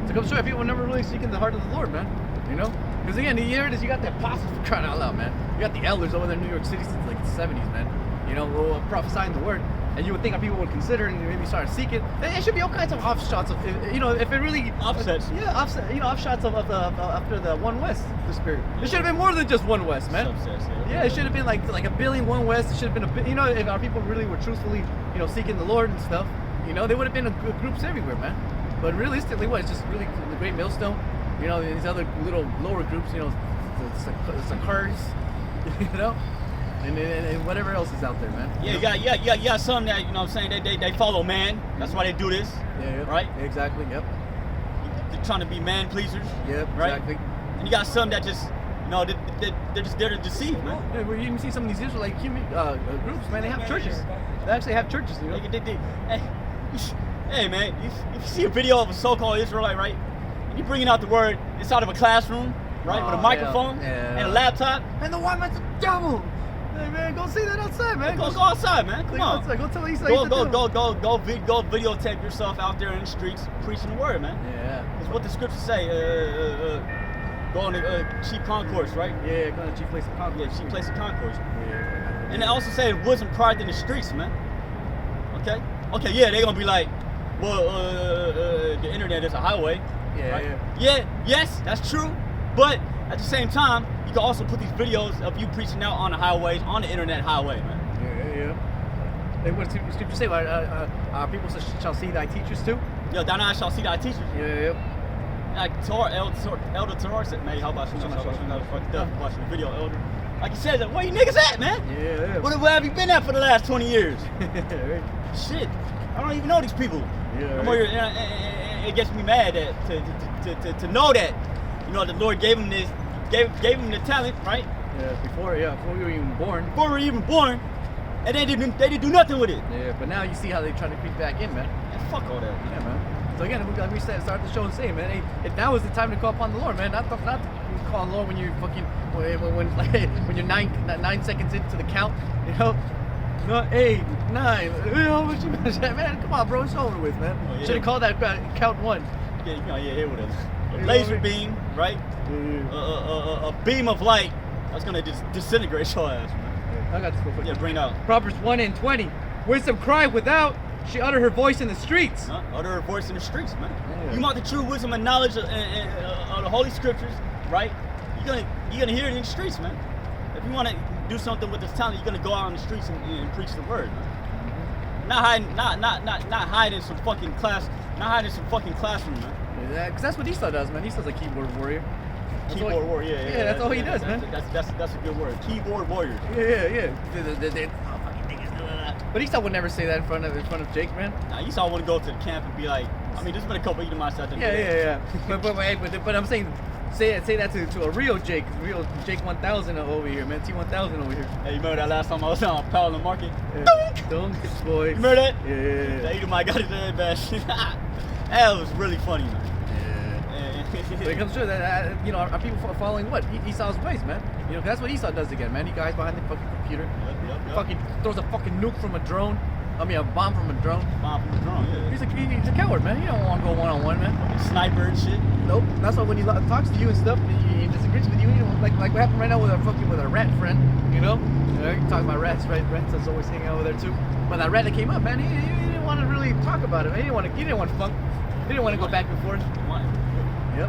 To come show you, people were never really seeking the heart of the Lord, man. You know, Because again, the year it is, you got the apostles for crying out loud, man. You got the elders over there in New York City since like the 70s, man. You know, prophesying the word. And you would think that people would consider it and maybe start to seek it. There should be all kinds of offshots of, you know, if it really offsets. Yeah, offset. You know, offshots of the after the One West, the spirit. It should have been more than just One West, man. Subsets, Yeah, it should have been like a billion One West. It should have been a bit. You know, if our people really were truthfully, you know, seeking the Lord and stuff, you know, they would have been groups everywhere, man. But realistically, what? It's just really the Great Millstone. You know, these other little lower groups. You know, the Sakars. You know. And whatever else is out there, man. Yeah, you got some that, you know what I'm saying, they follow man. That's why they do this. Yeah. Right? Exactly, yep. They're trying to be man pleasers. Yep, right? exactly. And you got some that just, you know, they're just there to deceive, man. Yeah, you even see some of these Israelite groups, man, they have churches. They actually have churches, you know? Hey, man, if you see a video of a so-called Israelite, right, and you bringing out the word inside of a classroom, right, with a microphone and a laptop. And the white man's a devil! Hey man, go see that outside, man. Go outside, man. Come on. Outside. Go tell East Go videotape yourself out there in the streets preaching the word, man. Yeah. It's what the scriptures say. Go on the chief concourse, right? Yeah, go on the chief place of concourse. Yeah, chief place of concourse. Yeah. And they also say wisdom cried in the streets, man. Okay, yeah, they're gonna be like, well, the internet is a highway. Yeah, right? Yes, that's true. But at the same time, you can also put these videos of you preaching out on the highways, on the internet highway, man. Yeah. Hey, what does the scripture say? Our people shall see thy teachers too? Yeah, thou now shall see thy teachers. Yeah. Like Elder Torah said, man, how about you watching the video, Elder? Like he says, where you niggas at, man? Yeah. Where have you been at for the last 20 years? Shit, I don't even know these people. Yeah. It gets me mad that to know that, you know, the Lord gave him this, gave him the talent, right? Yeah, before we were even born. Before we were even born, and they didn't do nothing with it. Yeah, but now you see how they try to creep back in, man. Yeah, fuck all that. Yeah, man. So again, like we said, start the show and say, man, hey, now is the time to call upon the Lord, man. Not call on the Lord when you're fucking when you're 9 seconds into the count, you know. No, 8, 9. Man, come on, bro, it's over with, man. Oh, yeah. Should have called that count 1. Yeah, it would have. A laser beam, right? A beam of light that's gonna just disintegrate your ass, man. I got this real quick. Yeah, bring it out. Proverbs 1:20. Wisdom cried without, she uttered her voice in the streets. Utter her voice in the streets, man. Yeah. You want the true wisdom and knowledge of the Holy Scriptures, right? You're gonna hear it in the streets, man. If you want to do something with this talent, you're gonna go out on the streets and preach the word, man. Not hiding some fucking classroom, man. Yeah, because that's what Esau does, man. Esau's a keyboard warrior. Keyboard warrior, yeah. That's all he does, man. That's a good word. Keyboard warrior. Yeah. But Esau would never say that in front of Jake, man. Nah, Esau wouldn't go to the camp and be like, I mean, there's been a couple Edomites out there. Yeah. But I'm saying, say that to a real Jake 1000 over here, man. T1000 over here. Hey, you remember that last time I was on Powell and Market? Don't boy. You remember that? Yeah. The Edomite got his head bashed. That was really funny, man. But it comes true that you know, our people following what Esau's ways, man. You know, 'cause that's what Esau does again, man. He guys behind the fucking computer. Yep. Fucking throws a fucking nuke from a drone. I mean, a bomb from a drone. Bomb from the drone, yeah. He's a coward, man. He don't want to go one-on-one, man. Sniper and shit. Nope. That's why when he talks to you and stuff, he disagrees with you. You know, like what happened right now with our rat friend. You know, talking about rats, right? Rats is always hanging out over there too. But that rat that came up, man, he didn't want to really talk about it. He didn't want funk. He didn't want to go back and forth. Yep.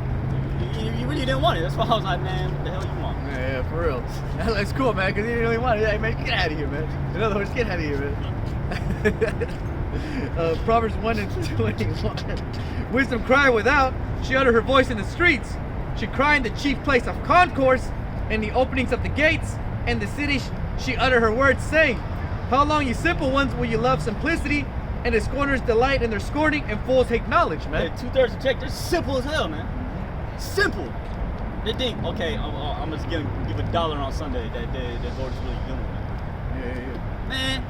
You really didn't want it. That's why I was like, man, what the hell you want? Yeah, for real. That's cool, man, because he didn't really want it. Hey, man, get out of here, man. In other words, get out of here, man. Proverbs 1:21. Wisdom cried without, she uttered her voice in the streets. She cried in the chief place of concourse, in the openings of the gates, and the city she uttered her words, saying, how long, you simple ones, will you love simplicity, and the scorners delight in their scorning, and fools hate knowledge, man. Yeah, 2/3 of Czech, they're simple as hell, man. Simple. They think, okay, I'm just give $1 on Sunday that Lord is really doing it. Yeah. Man,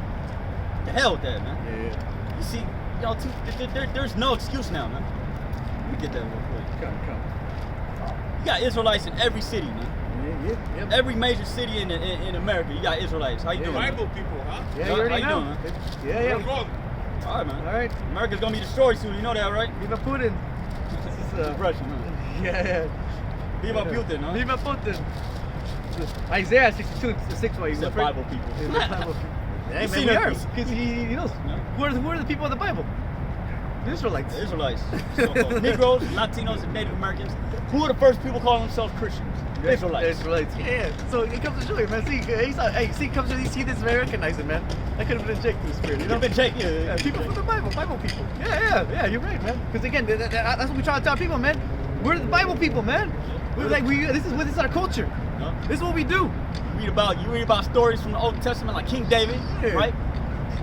the hell with that, man. Yeah. You see, y'all, there's no excuse now, man. Let me get that real quick. Come. You got Israelites in every city, man. Yep. Every major city in America, you got Israelites. How you doing? Bible people, huh? Yeah, you already How you know. doing, man? Yeah. What's wrong? All right, man. All right. America's gonna be destroyed soon. You know that, right? Viva Putin. This is Russian, huh? Yeah. Viva Putin, huh? Viva Putin. Isaiah 62:6. Why He said Bible people. Hey, He's man, seen we it. are. Because he knows. Yeah. Who are the people of the Bible? The Israelites. The Israelites, so-called Negroes, Latinos, and Native Americans. Who are the first people calling themselves Christians? Israelites. Israelites. Yeah. So it comes to show you, man. See, he comes to see this, very recognizing, man. That could have been Jake through the spirit. You know? Been Jake, yeah. People from the Bible people. Yeah. You're right, man. Because again, that's what we try to tell people, man. We're the Bible people, man. We're like this is our culture. Yeah. This is what we do. You read about stories from the Old Testament, like King David, Yeah. right?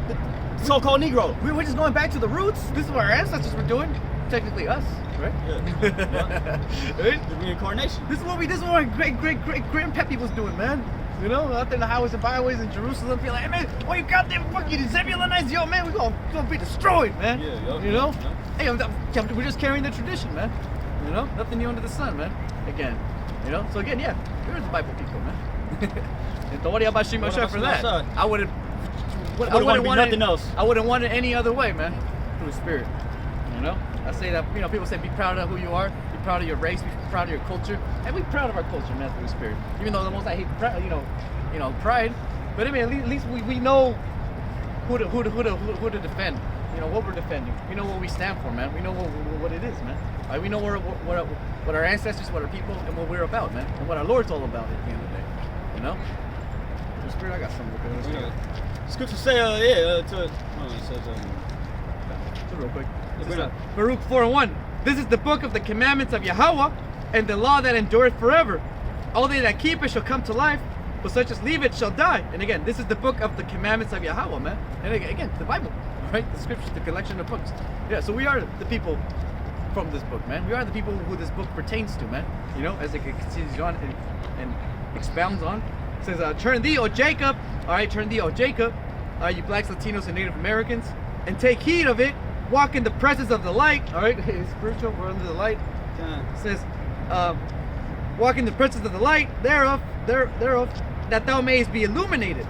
The so-called Negro. We're just going back to the roots. This is what our ancestors were doing. Technically, us, right? Yeah. Right? The reincarnation. This is what our great grandpappy was doing, man. You know, out there in the highways and byways in Jerusalem, be like, hey man, why you goddamn fucking Zebulonites, yo man, we're gonna be destroyed, man. Yeah. You know? Yeah. Hey, we're just carrying the tradition, man. You know, nothing new under the sun, man. Again, you know. So again, yeah, we're the Bible people, man. And don't worry about Shima Shah for that. I wouldn't. I wouldn't want nothing else. I wouldn't want it any other way, man. Through the spirit, you know. I say that, you know, people say be proud of who you are, be proud of your race, be proud of your culture, and be proud of our culture, man, through the spirit. Even though the most I hate, pride. But I mean, at least we know who to defend. You know what we're defending. We know what we stand for, man. We know what it is, man. Right? We know what our ancestors, what our people, and what we're about, man, and what our Lord's all about at the end of the day. You know. Through the spirit, I got something to do. Scripture say, it says, real quick. Baruch 4:1. This is the book of the commandments of Yahawah, and the law that endureth forever. All they that keep it shall come to life, but such as leave it shall die. And again, this is the book of the commandments of Yahawah, man. And again, the Bible, right? The scriptures, the collection of books. Yeah, so we are the people from this book, man. We are the people who this book pertains to, man. You know, as it continues on and expounds on. It says, turn thee, O Jacob. All right, turn thee, O Jacob. You blacks, Latinos, and Native Americans, and take heed of it. Walk in the presence of the light. All right, it's spiritual. We're under the light. It says, walk in the presence of the light thereof, that thou mayest be illuminated.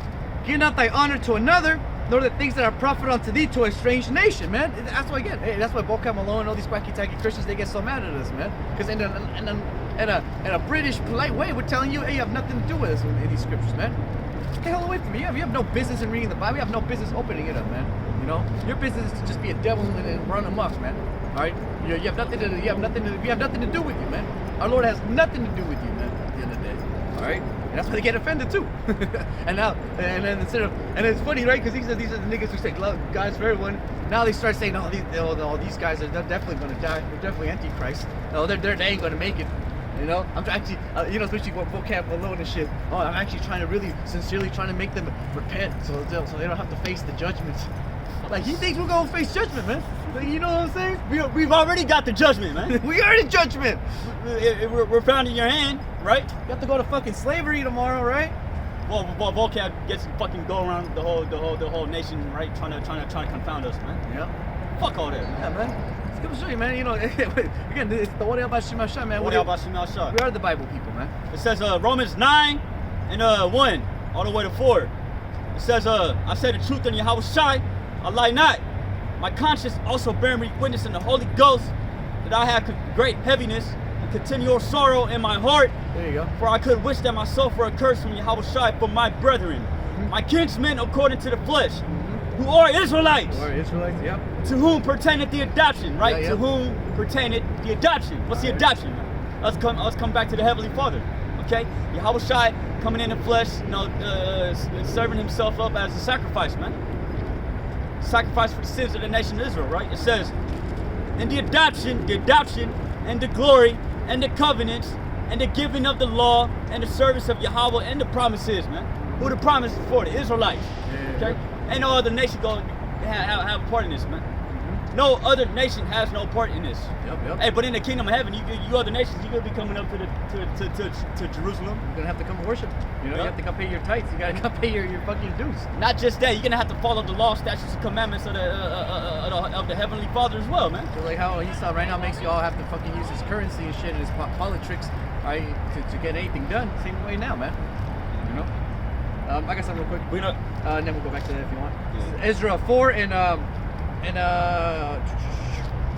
Give not thy honor to another, nor the things that are profit unto thee to a strange nation, man. That's why again, hey, that's why Bocam Malone and all these wacky tacky Christians, they get so mad at us, man. Because in a British polite way, we're telling you, hey, you have nothing to do with us in these scriptures, man. Get the hell away from me. You have no business in reading the Bible. You have no business opening it up, man. You know, your business is to just be a devil and run amok, man. All right, you have nothing to do with you, man. Our Lord has nothing to do with you, man. At the end of the day, all right. And that's why they get offended too. and it's funny, right? Because these are the niggas who say God's for everyone. Now they start saying, these guys are definitely going to die. They're definitely antichrist. No, they ain't going to make it. You know, I'm actually, especially vocab alone and shit. Oh, I'm actually trying to really sincerely trying to make them repent, so they don't have to face the judgments. Like he thinks we're gonna face judgment, man. Like, you know what I'm saying? We've already got the judgment, man. We are in judgment. We're found in your hand, right? You have to go to fucking slavery tomorrow, right? Well, vocab gets to fucking go around the whole nation, right? Trying to confound us, man. Yeah. Fuck all that. Yeah, man. It's good to show you, man. You know, again, it's the Wadi Abba Shima Shah, man. Wadi Abba Shima Shah. We are the Bible people, man. It says Romans 9 and 1 all the way to 4. It says, I say the truth in yahawashi, I lie not. My conscience also bearing me witness in the Holy Ghost that I have great heaviness and continual sorrow in my heart. There you go. For I could wish that my soul for a curse from yahawashi for my brethren, my kinsmen according to the flesh, who are Israelites. Who are Israelites, yeah. To whom pertaineth the adoption, right? Yeah. To whom pertaineth the adoption. What's the adoption? Let's come back to the Heavenly Father. Okay? Yahawashi coming in the flesh, serving himself up as a sacrifice, man. Sacrifice for the sins of the nation of Israel, right? It says, and the adoption, and the glory, and the covenants, and the giving of the law, and the service of Yahawah, and the promises, man. Who the promises for? The Israelites. Okay? Ain't no other nation going to have a part in this, man. No other nation has no part in this. Yep. Hey, but in the kingdom of heaven, you other nations, you're gonna be coming up to Jerusalem. You're gonna have to come worship. You know, you have to come pay your tithes. You gotta come pay your fucking dues. Not just that, you're gonna have to follow the law, statutes, and commandments of the Heavenly Father as well, man. So like how Esau right now makes you all have to fucking use his currency and shit and his politics, right, to get anything done. Same way now, man. You know. I got something real quick. And then we'll go back to that if you want. Yeah. Ezra 4 and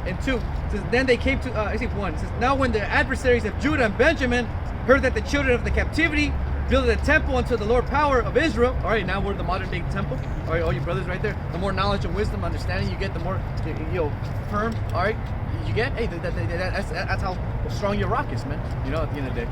and 2. It says, then they came to, I think 1. It says, now when the adversaries of Judah and Benjamin heard that the children of the captivity built a temple unto the Lord power of Israel. All right, now we're the modern day temple. All right, all your brothers right there. The more knowledge and wisdom, understanding you get, the more, firm. All right, you get. Hey, that's how strong your rock is, man. At the end of the day.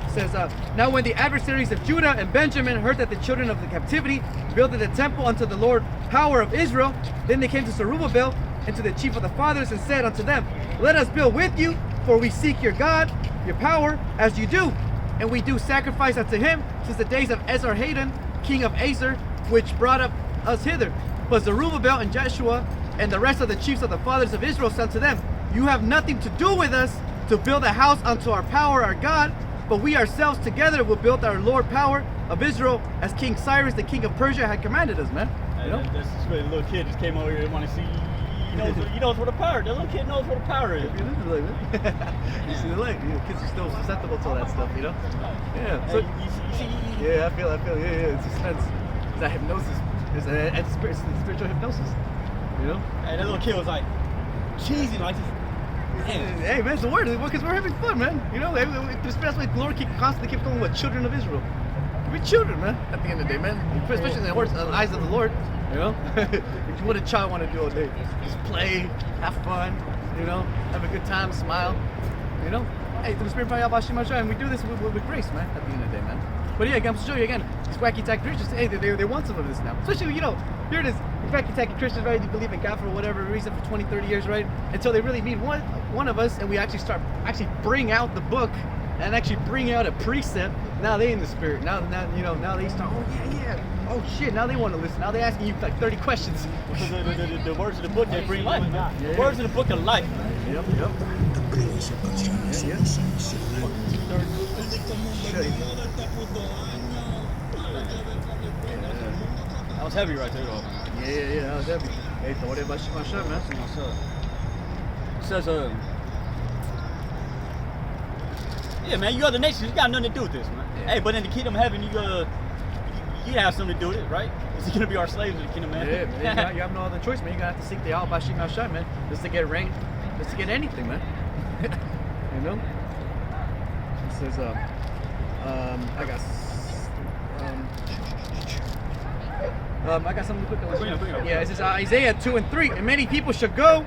It says, now when the adversaries of Judah and Benjamin heard that the children of the captivity built a temple unto the Lord power of Israel, then they came to Zerubbabel and to the chief of the fathers and said unto them, let us build with you, for we seek your God, your power, as you do. And we do sacrifice unto him since the days of Esarhaddon, king of Asir, which brought up us hither. But Zerubbabel and Jeshua and the rest of the chiefs of the fathers of Israel said to them, you have nothing to do with us to build a house unto our power, our God, but we ourselves together will build our Lord power of Israel, as King Cyrus, the king of Persia, had commanded us, man. That's just where the little kid just came over here and want to see. He knows what the power. The little kid knows what the power is. You see the light. Kids are still susceptible to all that stuff, Yeah. So, yeah, I feel. Yeah. It's suspense. It's that hypnosis. It's spiritual hypnosis. Hey, that little kid was like cheesy, like just. Hey man, it's a word because we're having fun, man. That's why the Lord constantly keeps calling what children of Israel. We're children, man. At the end of the day, man. Especially in the eyes of the Lord. What a child want to do all day? Just play, have fun, have a good time, smile, Hey, through the spirit of bahasham, and we do this with grace, man. At the end of the day, man. But yeah, I'm going to show you again. These wacky tacky Christians, hey, they want some of this now. Especially, here it is. Wacky tacky Christians, right? They believe in God for whatever reason for 20, 30 years, right? Until they really meet one of us, and we actually bring out the book and actually bring out a precept. Now they in the spirit. Now they start. Oh yeah. Oh shit. Now they want to listen. Now they're asking you like 30 questions. The words of the book, they bring life, man. Yeah. The words of the book of life. Yep. That was heavy right there, though. Yeah, that was heavy. Hey, throw it bahasham, man. It says, yeah, man, you other nations, you got nothing to do with this, man. Yeah. Hey, but in the kingdom of heaven, you have something to do with it, right? Is he gonna be our slaves in the kingdom of heaven? Yeah, man, you have no other choice, man. You're gonna have to seek the yahawah, man. Just to get rain, just to get anything, man. It says, I got something quick. Yeah, it says Isaiah 2 and 3, and many people shall go.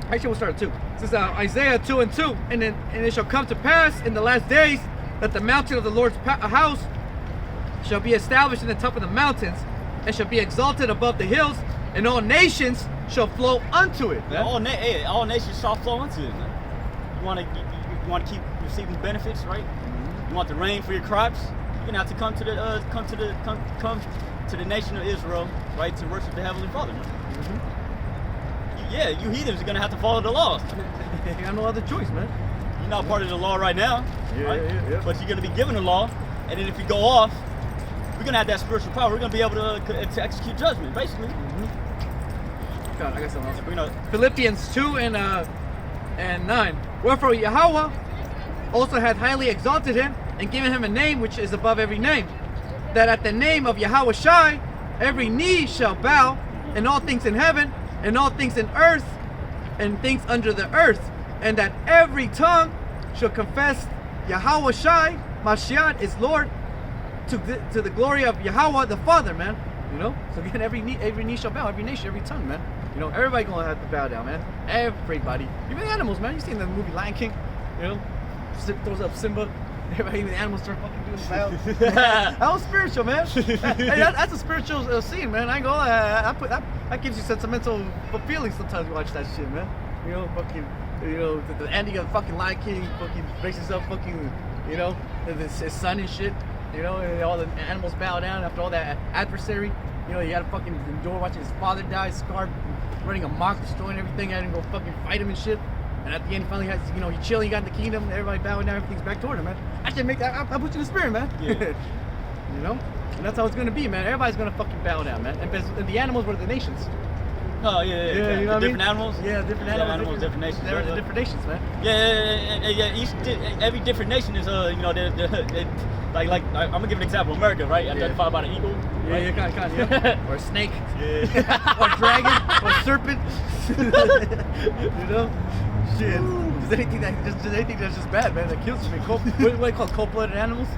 Actually, we'll start at 2. It says Isaiah 2 and 2, and it shall come to pass in the last days that the mountain of the Lord's house shall be established in the top of the mountains, and shall be exalted above the hills, and all nations shall flow unto it. Yeah, all nations shall flow unto it, man. You want to keep receiving benefits, right? Mm-hmm. You want the rain for your crops. You're gonna have to come to the nation of Israel, right, to worship the Heavenly Father, man. Mm-hmm. Yeah, you heathens are gonna have to follow the laws. You got no other choice, man. You're not part of the law right now, right? Yeah. But you're gonna be given the law, and then if you go off, we're gonna have that spiritual power. We're gonna be able to execute judgment, basically. Mm-hmm. God, I got something else. Philippians 2 and 9. Wherefore Yahawah also hath highly exalted him and given him a name which is above every name, that at the name of yahawashi every knee shall bow, and all things in heaven, and all things in earth, and things under the earth, and that every tongue shall confess yahawashi, Mashiach, is Lord, to the glory of Yahawah the Father, man. So again, every knee shall bow, every nation, every tongue, man. Everybody gonna have to bow down, man. Everybody, even the animals, man. You seen the movie Lion King? Throws up Simba. Everybody, even the animals start fucking doing the bow. That was spiritual, man. Hey, that's a spiritual scene, man. I ain't gonna lie. That gives you sentimental feelings sometimes you watch that shit, man. The ending of fucking Lion King, fucking breaks himself, fucking, his son and shit. And all the animals bow down after all that adversary. You gotta fucking endure watching his father die, scarred, running amok, destroying everything, having to go fucking fight him and shit. And at the end, he finally has, he's chilling, he got in the kingdom, everybody bowing down, everything's back toward him, man. I put you in the spirit, man. Yeah. And that's how it's gonna be, man. Everybody's gonna fucking bow down, man. And the animals were the nations. Oh, yeah. You know different animals? Yeah, different animals, different nations. They're the different nations, man. Yeah. Every different nation is, like I'm gonna give an example. America, right? Identified by the eagle. Yeah, right? kind of, yeah. Or a snake. Yeah. Or dragon. Or serpent. You know? Shit. Just anything that's just bad, man. That kills me. What do you call cold-blooded animals?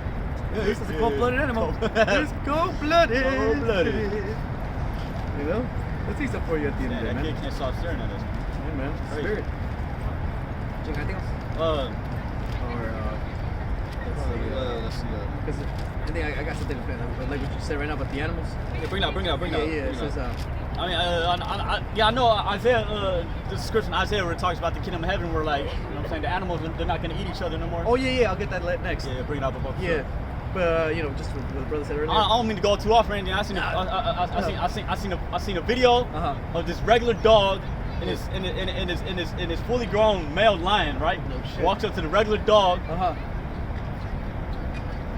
Yeah, this is a cold-blooded animal. It's cold-blooded. Cold-blooded. You know? Let's see something for you at the end of the day, That man. kid can't stop staring at us. Yeah, man. Crazy. Spirit. Do you got anything else? Let's see. Because I think I got something like what you said right now about the animals. Yeah, bring it out. Yeah, it says, I know Isaiah, the description Isaiah where it talks about the kingdom of heaven where like, you know what I'm saying, the animals, they're not going to eat each other no more. oh yeah, I'll get that next. Yeah, bring it up above. Yeah, but you know, just what the brother said earlier. I don't mean to go too off or anything. I seen a video of this regular dog and his fully grown male lion, right? No shit. Walks up to the regular dog.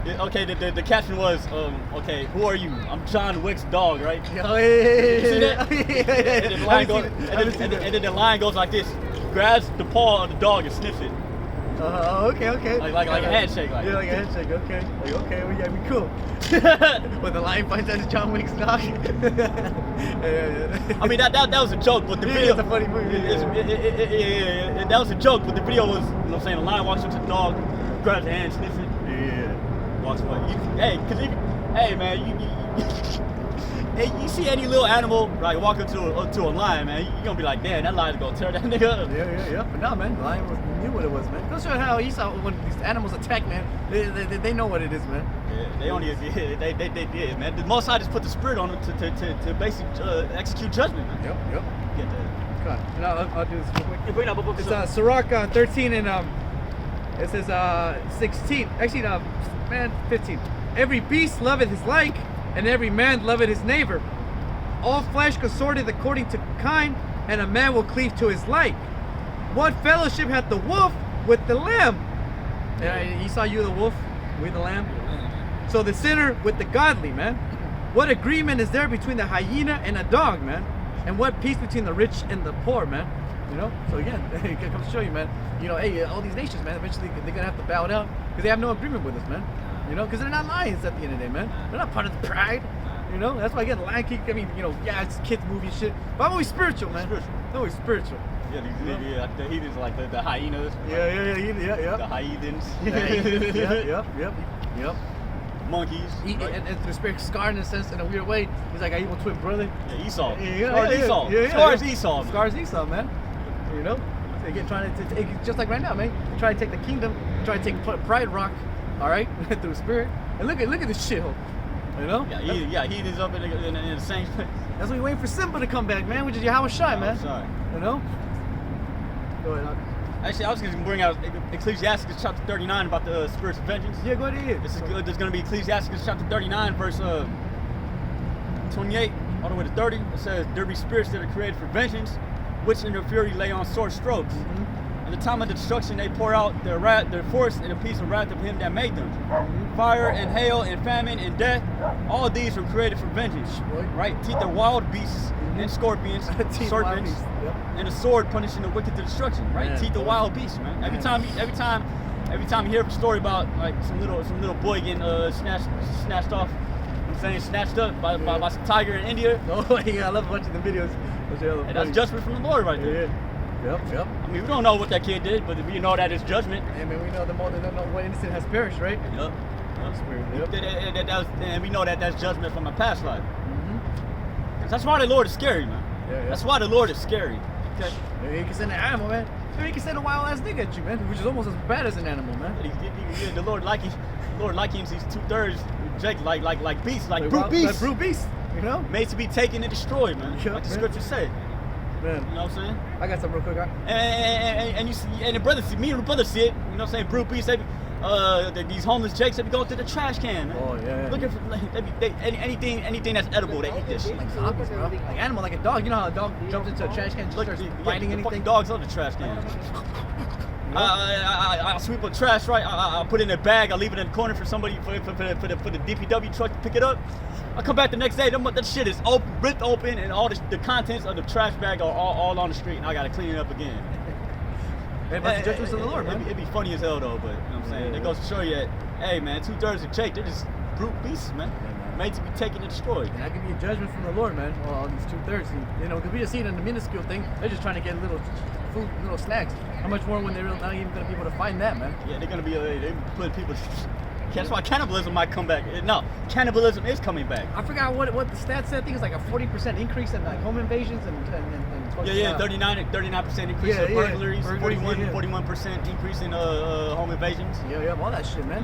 Okay, the caption was, okay, who are you? I'm John Wick's dog, right? Oh, yeah. You see that? And And then the lion goes like this, grabs the paw of the dog and sniffs it. Okay. Like a handshake, like. Yeah, like a handshake. Okay. Like, okay, well, yeah, we cool. When the lion finds out it's John Wick's dog. Yeah. I mean that was a joke, but the video. It's a funny movie. Yeah, that was a joke, but the video was, you know what I'm saying, the lion walks up to the dog, grabs the hand, sniffs it. Yeah. Walks away. Hey man, you see any little animal like walk up to a lion, man, you gonna be like, damn, that lion's gonna tear that nigga up. Yeah. But no, man, the lion knew what it was, man. Go show how Esau, when these animals attack, man, they know what it is, man. Yeah, they did, man. The Most High just put the spirit on them to basically execute judgment, man. Yep. Get that. Come on. And I'll do this real quick. Yeah, bring up a book. It's Sirach 13 and it says 16. Actually, 15. Every beast loveth his like, and every man loveth his neighbor. All flesh consorteth according to kind, and a man will cleave to his like. What fellowship hath the wolf with the lamb? And Esau, you the wolf, we the lamb. So the sinner with the godly, man. What agreement is there between the hyena and a dog, man? And what peace between the rich and the poor, man? You know? So again, it comes to show you, man. You know, hey, all these nations, man, eventually they're gonna have to bow down because they have no agreement with us, man. You know, because they're not lions at the end of the day, man. They're not part of the pride. You know, that's why again, the Lion King. I mean, you know, yeah, it's kids movie and shit, but I'm always spiritual, man. I'm always spiritual. Yeah, the heathens like the hyenas. Yeah. The hyenas. Yep. Monkeys. And the spirit scarred in a sense, in a weird way. He's like an evil twin brother. Yeah, Esau. Esau. Scars Esau. Scars Esau, man. You know, so again, trying to take, just like right now, man. Try to take the kingdom. Try to take Pride Rock. All right, through spirit. And look at this shithole. You know? Yeah, he is up in the same place. That's why we're waiting for Simba to come back, man, which is yahawashi, man. You know? Go ahead. Actually, I was going to bring out Ecclesiastes chapter 39 about the spirits of vengeance. Yeah, go ahead. There's going to be Ecclesiastes chapter 39, verse 28 all the way to 30. It says, there be spirits that are created for vengeance, which in their fury lay on sword strokes. In the time of the destruction, they pour out their wrath, their force, and a piece of wrath of him that made them. Fire and hail and famine and death, all these were created for vengeance. Right? Teeth of wild beasts and scorpions, serpents, and a sword punishing the wicked to destruction. Right? Teeth of wild beasts, man. Every time you hear a story about like some little boy getting snatched off, snatched up by some tiger in India. Oh yeah, I love watching the videos. And that's judgment from the Lord right there. Yep. I mean, we don't know what that kid did, but we know that it's judgment. And man, we know the more than one innocent has perished, right? Yep. And we know that that's judgment from a past life. That's why the Lord is scary, man. That's why the Lord is scary. Okay. Yeah, he can send an animal, man. Maybe he can send a wild ass nigga at you, man, which is almost as bad as an animal, man. The Lord likens these 2/3 Jake like beasts, like brute beasts. Like brute beasts, you know? Made to be taken and destroyed, man. Like the scriptures say. Man. You know what I'm saying? I got something real quick, and you see, and the brothers, me and the brothers see it. You know what I'm saying? Brute beasts, these homeless jakes, they be going to the trash can, man. Oh yeah. Looking for anything that's edible, they eat this shit. Like zombies, bro. Like animal, like a dog. You know how a dog jumps into a trash can and starts biting anything? Dogs on the trash can. I sweep up trash, right? I put it in a bag. I leave it in the corner for somebody for the DPW truck to pick it up. I come back the next day. That shit is ripped open, and all the contents of the trash bag are all on the street, and I gotta clean it up again. That's the judgments of the Lord, man. It'd be funny as hell though, but you know what I'm saying? It goes to show you that Hey, man, 2/3 of Jake, they're just brute beasts, man. Made to be taken and destroyed. And that could be a judgment from the Lord, man. Well, on these 2/3, you know, because we just seen in the minuscule thing, they're just trying to get little food, little snacks. How much more when they're not even going to be able to find that, man? Yeah, they're gonna be they putting people. That's why cannibalism might come back. No, cannibalism is coming back. I forgot what the stats said. I think it's like a 40% increase in like home invasions and Yeah, 39% increase in burglaries, 41% increase in home invasions. Yeah, all that shit, man.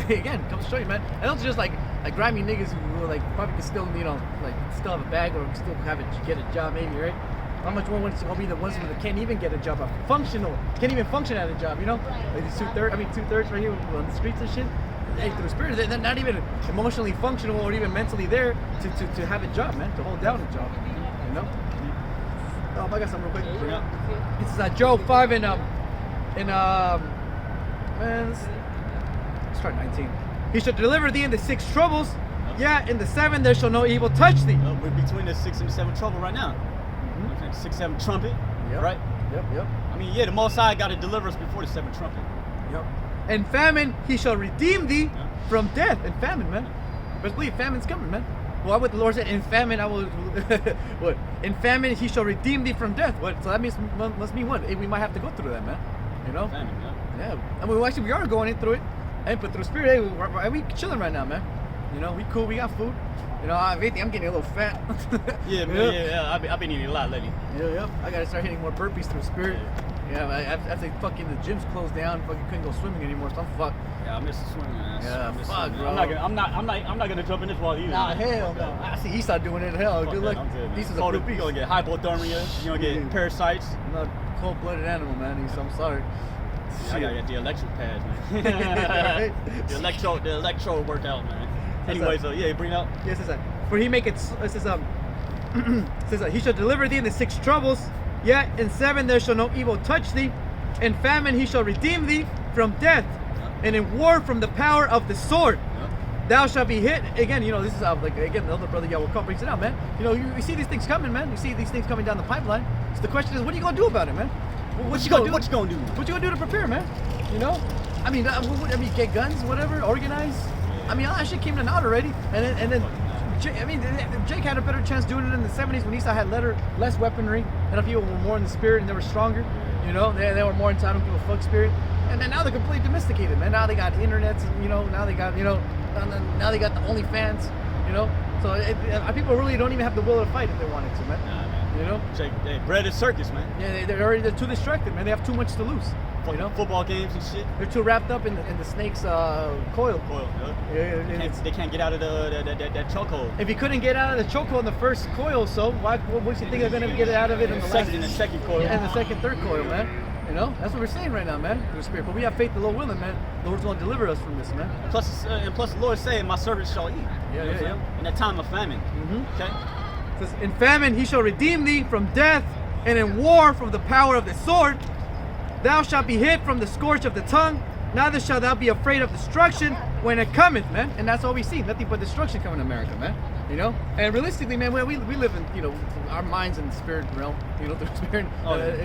Hey, again, comes to show you, man. And those are just like grimy niggas who like probably can still, you know, like still have a bag or still get a job, maybe, right? How much more it's gonna be the ones that can't even get a job, can't even function at a job, you know? Like these 2/3 right here on the streets and shit. Hey, through the spirit, they're not even emotionally functional or even mentally there to have a job, man, to hold down a job, you know? Oh, I got something real quick. Yeah. This is Job 5 and man, let's start 19. He shall deliver thee in the 6 troubles. Yeah, in the 7 there shall no evil touch thee. We're between the 6 and the 7 trouble right now. 6, 7 trumpet, right? Yep. I mean, yeah, the Most High got to deliver us before the 7 trumpet. Yep. And famine, he shall redeem thee from death. And famine, man. Best believe famine's coming, man. Why would the Lord say, in famine I will, what? In famine he shall redeem thee from death. What? So that must mean what? We might have to go through that, man. You know? Famine, yeah. I mean, we are going through it. And but through the spirit, hey, we chilling right now, man. You know, we cool, we got food. You know, I'm getting a little fat. Yeah, man, yeah. I've been eating a lot lately. Yeah. I gotta start hitting more burpees through the spirit. Yeah, after fucking the gyms closed down, fucking couldn't go swimming anymore. So I'm fucked. Yeah, I miss the swimming, man. Yeah, fuck, bro. I'm not gonna jump in this water either. Nah, hell no. I see Esau doing it. Hell, good luck. Esau's a good beast. You're gonna get hypothermia. You're gonna get parasites. I'm not a cold-blooded animal, man. Esau, I'm sorry. Yeah, I gotta get the electric pads, man. the electro workout, man. Anyway, so yeah, bring it up. Yes, it says, for he make it says says he shall deliver thee in the 6 troubles. Yet in 7 there shall no evil touch thee. In famine he shall redeem thee from death, and in war from the power of the sword. Thou shalt be hit. Again, you know, this is like, again, the other brother Yahawah brings it out, man. You know, you see these things coming, man. You see these things coming down the pipeline. So the question is, what are you going to do about it, man? What you gonna do? What you gonna do to prepare, man? You know? I mean, get guns, whatever, organize. I mean, all that shit came to naught already. And then Jake had a better chance doing it in the 70s when Esau had less weaponry, and people were more in the spirit and they were stronger. You know, they were more entitled to a fuck spirit. And then now they're completely domesticated, man. Now they got internets, you know. Now they got, you know, now they got the OnlyFans, you know. So people really don't even have the will to fight if they wanted to, man. Nah, man. You know, they bred a circus, man. Yeah, they're too distracted, man. They have too much to lose. You know, football games and shit. They're too wrapped up in the snake's coil. Yeah. They can't get out of that chokehold. If you couldn't get out of the chokehold in the first coil, so what do you think they're gonna get out of it in the second coil? Yeah, in the second, third coil, man. You know, that's what we're saying right now, man. Through the spirit, but we have faith, the Lord willing, man. The Lord's gonna deliver us from this, man. Plus the Lord is saying, "My servants shall eat." Yeah. In that time of famine. Mm-hmm. Okay. It says, in famine he shall redeem thee from death, and in war from the power of the sword. Thou shalt be hid from the scourge of the tongue, neither shalt thou be afraid of destruction when it cometh, man. And that's all we see, nothing but destruction coming to America, man. You know? And realistically, man, we live in, you know, our minds in the spirit realm, you know, through the spirit,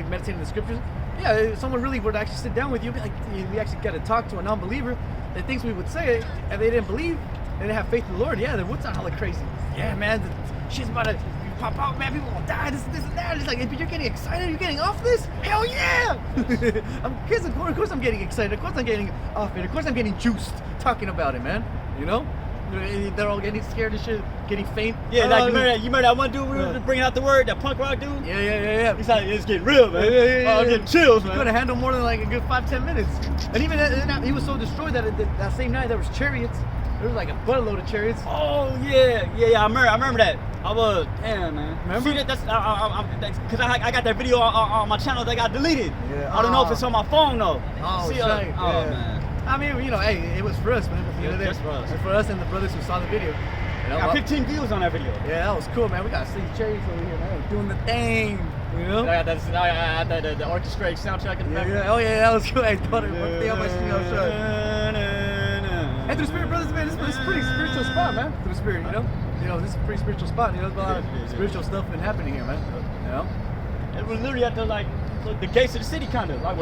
meditating the scriptures. Yeah, if someone really would actually sit down with you, be like, we actually got to talk to a non-believer, the things we would say, if they didn't believe, they didn't have faith in the Lord, yeah, then what's not hella crazy? Yeah, man, shit's about to pop out, man, people will die, this and that. It's like, but you're getting excited, you're getting off this? Hell yeah! Of course I'm getting excited, of course I'm getting off it, of course I'm getting juiced talking about it, man, you know? They're all getting scared and shit, getting faint. Yeah, like you remember that one dude we were bringing out the word, that punk rock dude? Yeah. He's like, it's getting real, man. Oh, I'm getting chills, man. He couldn't handle more than like a good 5-10 minutes. And even he was so destroyed that same night there was chariots. There was like a buttload of chariots. Oh yeah. I remember that. I was, damn, man. Remember? See, that's because I got that video on my channel that got deleted. Yeah. I don't know if it's on my phone though. Oh, see, right. man. I mean, you know, hey, it was for us, man. Just for us. It's for us and the brothers who saw the video. You know, got 15 views on that video. Yeah, that was cool, man. We got to see chariots over here, man. Doing the thing, you know? I got the orchestrated soundtrack in the background. Oh yeah, that was cool. I thought it worked on my show. And through the spirit, brothers, man, this is a pretty spiritual spot, man. Through the spirit, you know? You know, this is a pretty spiritual spot. You know, there's a lot of spiritual stuff been happening here, man. You know? It was literally at the, like, the gates of the city, kind of like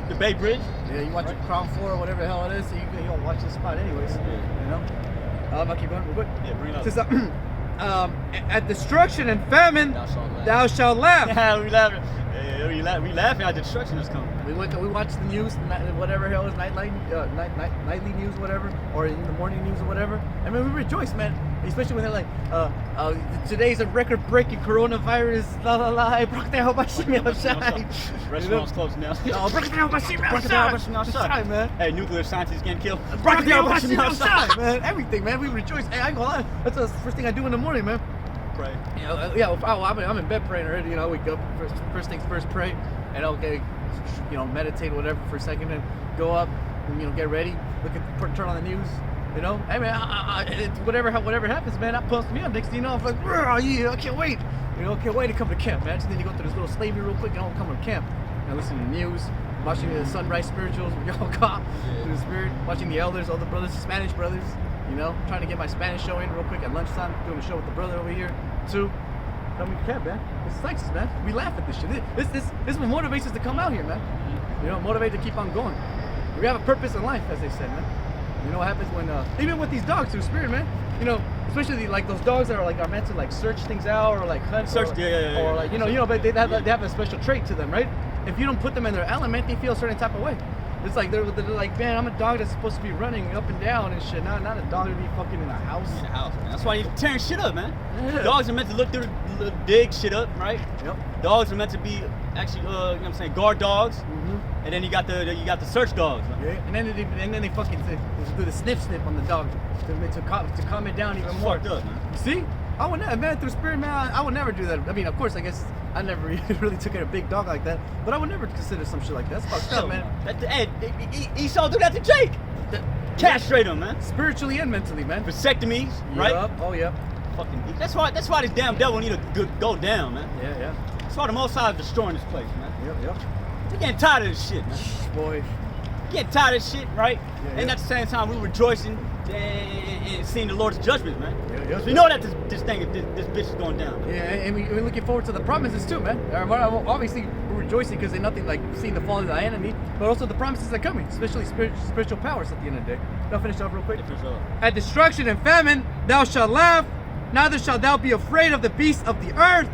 the Bay Bridge. Yeah, you watch Crown 4 or whatever the hell it is, so you don't watch this spot anyways. You know. I'll keep going real quick. Yeah, bring it up. It says, at destruction and famine, thou shalt laugh. Yeah, we laughing. We laughing at the destruction that's coming. We watched the news, whatever hell is nightly news, whatever, or in the morning news or whatever. I mean, we rejoice, man. Especially when they're like, today's a record-breaking coronavirus. La la la. I broke down bahasham outside. Restaurants closed now. Oh, broke down bahasham outside, man. Hey, nuclear scientists getting killed. Broke down bahasham outside, man. Everything, man. We rejoice. Hey, I ain't gonna lie. That's the first thing I do in the morning, man. Pray. You know, I'm in bed praying already. You know, I wake up first things first, pray, and okay, you know, meditate or whatever for a second, and go up, and, you know, get ready, turn on the news. You know, I mean, whatever happens, man, that pumps me up. Next thing you know, I'm like, yeah, I can't wait. You know, can't wait to come to camp, man. Just need to go through this little slavery real quick, and I'll come to camp. And listen to the news, watching the sunrise spirituals, yahawah, in the spirit, watching the elders, all the brothers, Spanish brothers. You know, trying to get my Spanish show in real quick at lunchtime, doing a show with the brother over here, too. Coming to camp, man. This is Texas, man. We laugh at this shit. This is what motivates us to come out here, man. You know, motivate to keep on going. We have a purpose in life, as they said, man. You know what happens when, even with these dogs, through spirit, man. You know, especially like those dogs that are meant to search things out or hunt, search, or like you know, but they have a special trait to them, right? If you don't put them in their element, they feel a certain type of way. It's like they're like, man, I'm a dog that's supposed to be running up and down and shit. Not a dog to be fucking in a house. In a house, man. That's why you're tearing shit up, man. Yeah. Dogs are meant to look through, dig shit up, right? Yep. Dogs are meant to be actually, you know what I'm saying, guard dogs. Mm-hmm. And then you got the search dogs. Yeah. And then they fucking do the sniff on the dog to calm it down even more. Fucked up, man. You see? I would never, man, through spirit, man, I would never do that. I mean, of course, I guess I never really took care of a big dog like that, but I would never consider some shit like that. That's fucked up, man. Esau do that to Jake. Castrate him, man. Spiritually and mentally, man. Vasectomies, right? Yep. Oh, yeah. Fucking. That's why this damn devil need to go down, man. Yeah. That's why the Most High is destroying this place, man. Yep. We're getting tired of this shit, man. Boy. Getting tired of this shit, right? Yeah, and at the same time, we're rejoicing and seeing the Lord's judgment, man. Yeah. We know that this bitch is going down. Yeah, and we're looking forward to the promises too, man. Obviously, we're rejoicing because they're nothing like seeing the fall of the enemy, but also the promises that are coming, especially spiritual powers at the end of the day. I'll finish off real quick. At destruction and famine, thou shalt laugh, neither shalt thou be afraid of the beasts of the earth,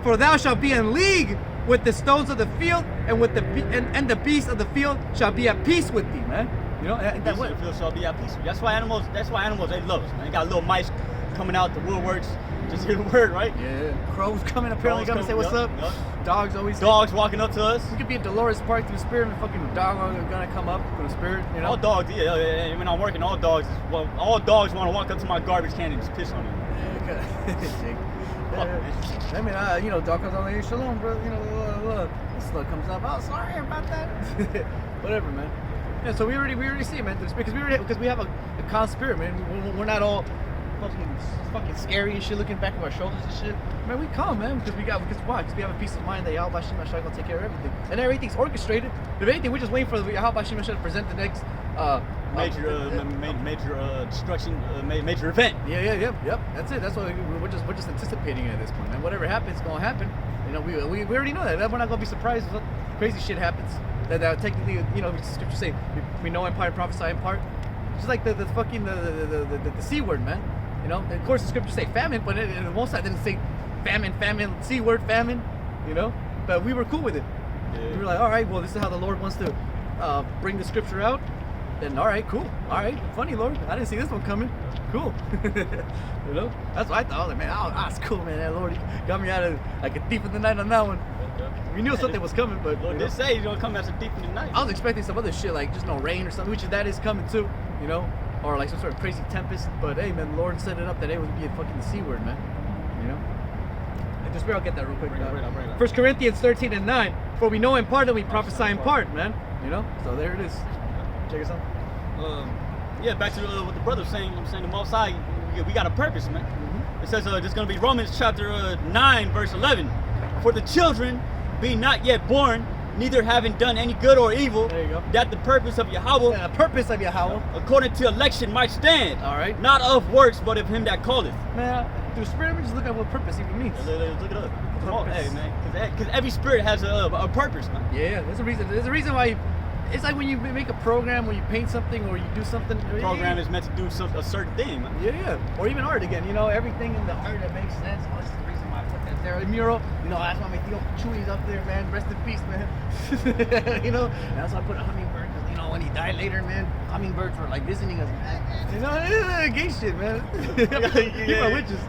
for thou shalt be in league with the stones of the field, and with the beasts of the field shall be at peace with thee, man. You know, that way. The field shall be at peace. That's why animals they love us, man. They got little mice coming out the woodworks, just hear the word, right? Yeah. Crows coming apparently coming to say what's up. Yep. Dogs walking up to us. We could be at Dolores Park through the spirit, and fucking dog gonna come up from the spirit, you know. All dogs, yeah. When I'm working, all dogs want to walk up to my garbage can and just piss on it. Yeah, I mean, you know, dog comes on, hey, shalom, bro. You know, the slug comes up. Oh, sorry about that. Whatever, man. Yeah, so we already see it, man. Because we have a calm spirit, man. We're not all fucking scary and shit, looking back at our shoulders and shit. Man, we calm, man. Because we have a peace of mind that yahawah will take care of everything, and everything's orchestrated. If anything, we're just waiting for the yahawah to present the next major destruction, major event. Yep. That's it. That's why we're just anticipating it at this point, man. Whatever happens, it's gonna happen. You know, we already know that. We're not gonna be surprised if crazy shit happens. That technically, you know, scripture say we know in part, prophesy in part. Just like the fucking the C word, man. You know, and of course the scriptures say famine, but the Most High didn't say famine, C word, famine. You know, but we were cool with it. Yeah. We were like, all right, well, this is how the Lord wants to bring the scripture out. Then all right, cool. All right, funny, Lord. I didn't see this one coming. Cool. You know, that's what I thought. I was like, man, that's cool, man. That Lord got me out of like a thief in the night on that one. We knew something was coming, but Lord did say he's gonna come as a thief in the night. I was expecting some other shit like just no rain or something, which that is coming too. You know, or like some sort of crazy tempest. But hey, man, the Lord set it up that it would be a fucking C word, man. You know. And just I'll get that real quick. Bring it. 1 Corinthians 13:9. For we know in part and we prophesy in part, man. You know. So there it is. Check us out. Yeah, back to what the brother was saying. I'm saying the Most High, we got a purpose, man. Mm-hmm. It says it's going to be Romans chapter 9, verse 11. For the children being not yet born, neither having done any good or evil, there you go. That the purpose of Yahawah, the purpose of Yahawah, according to election, might stand. All right. Not of works, but of him that calleth. Man, through spirit, we just look at what purpose even means. Let's look it up. Come on, hey, man, because every spirit has a purpose, man. Yeah, there's a reason. There's a reason why. It's like when you make a program, when you paint something or you do something. The program is meant to do a certain thing, man. Yeah. Or even art again. You know, everything in the art that makes sense. Oh, this is the reason why I put that there. A mural. You know, that's why my Theo Chewy's up there, man. Rest in peace, man. You know, and that's why I put a hummingbird. You know, when he died later, man, hummingbirds were like visiting us. You know, gay shit, man. Yeah, my witches.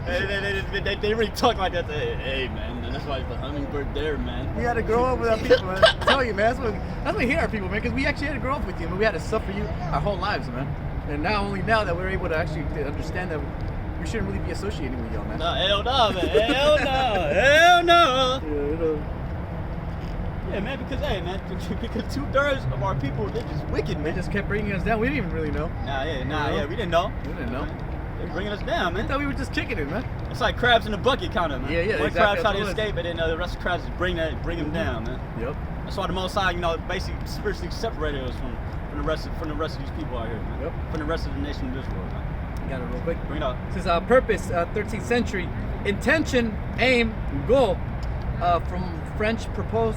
They really talk like that. Hey, man, and that's why the hummingbird there, man. We had to grow up with our people, man. I tell you, man, that's what we hate our people, man, because we actually had to grow up with you, man. We had to suffer you our whole lives, man. And only now that we're able to actually understand that we shouldn't really be associating with y'all, man. No, hell no, man. Hell no. Hell no. Yeah, you know. Yeah, man, because, hey, man, because 2/3 of our people, they're just wicked, They man. just kept bringing us down. We didn't even really know. Yeah, we didn't know. We didn't know. They're bringing us down, I man. thought we were just kicking it, man. It's like crabs in a bucket kind of, man. Yeah, One exactly. crab try to That's what it escape, and then the rest of the crabs just bring them down, man. Yep. That's why the Most High, you know, basically spiritually separated us from the rest of these people out here, man. Yep. From the rest of the nation of this world, man. You got it real quick. Bring it up. This is purpose, 13th century. Intention, aim, goal. From French, purpose,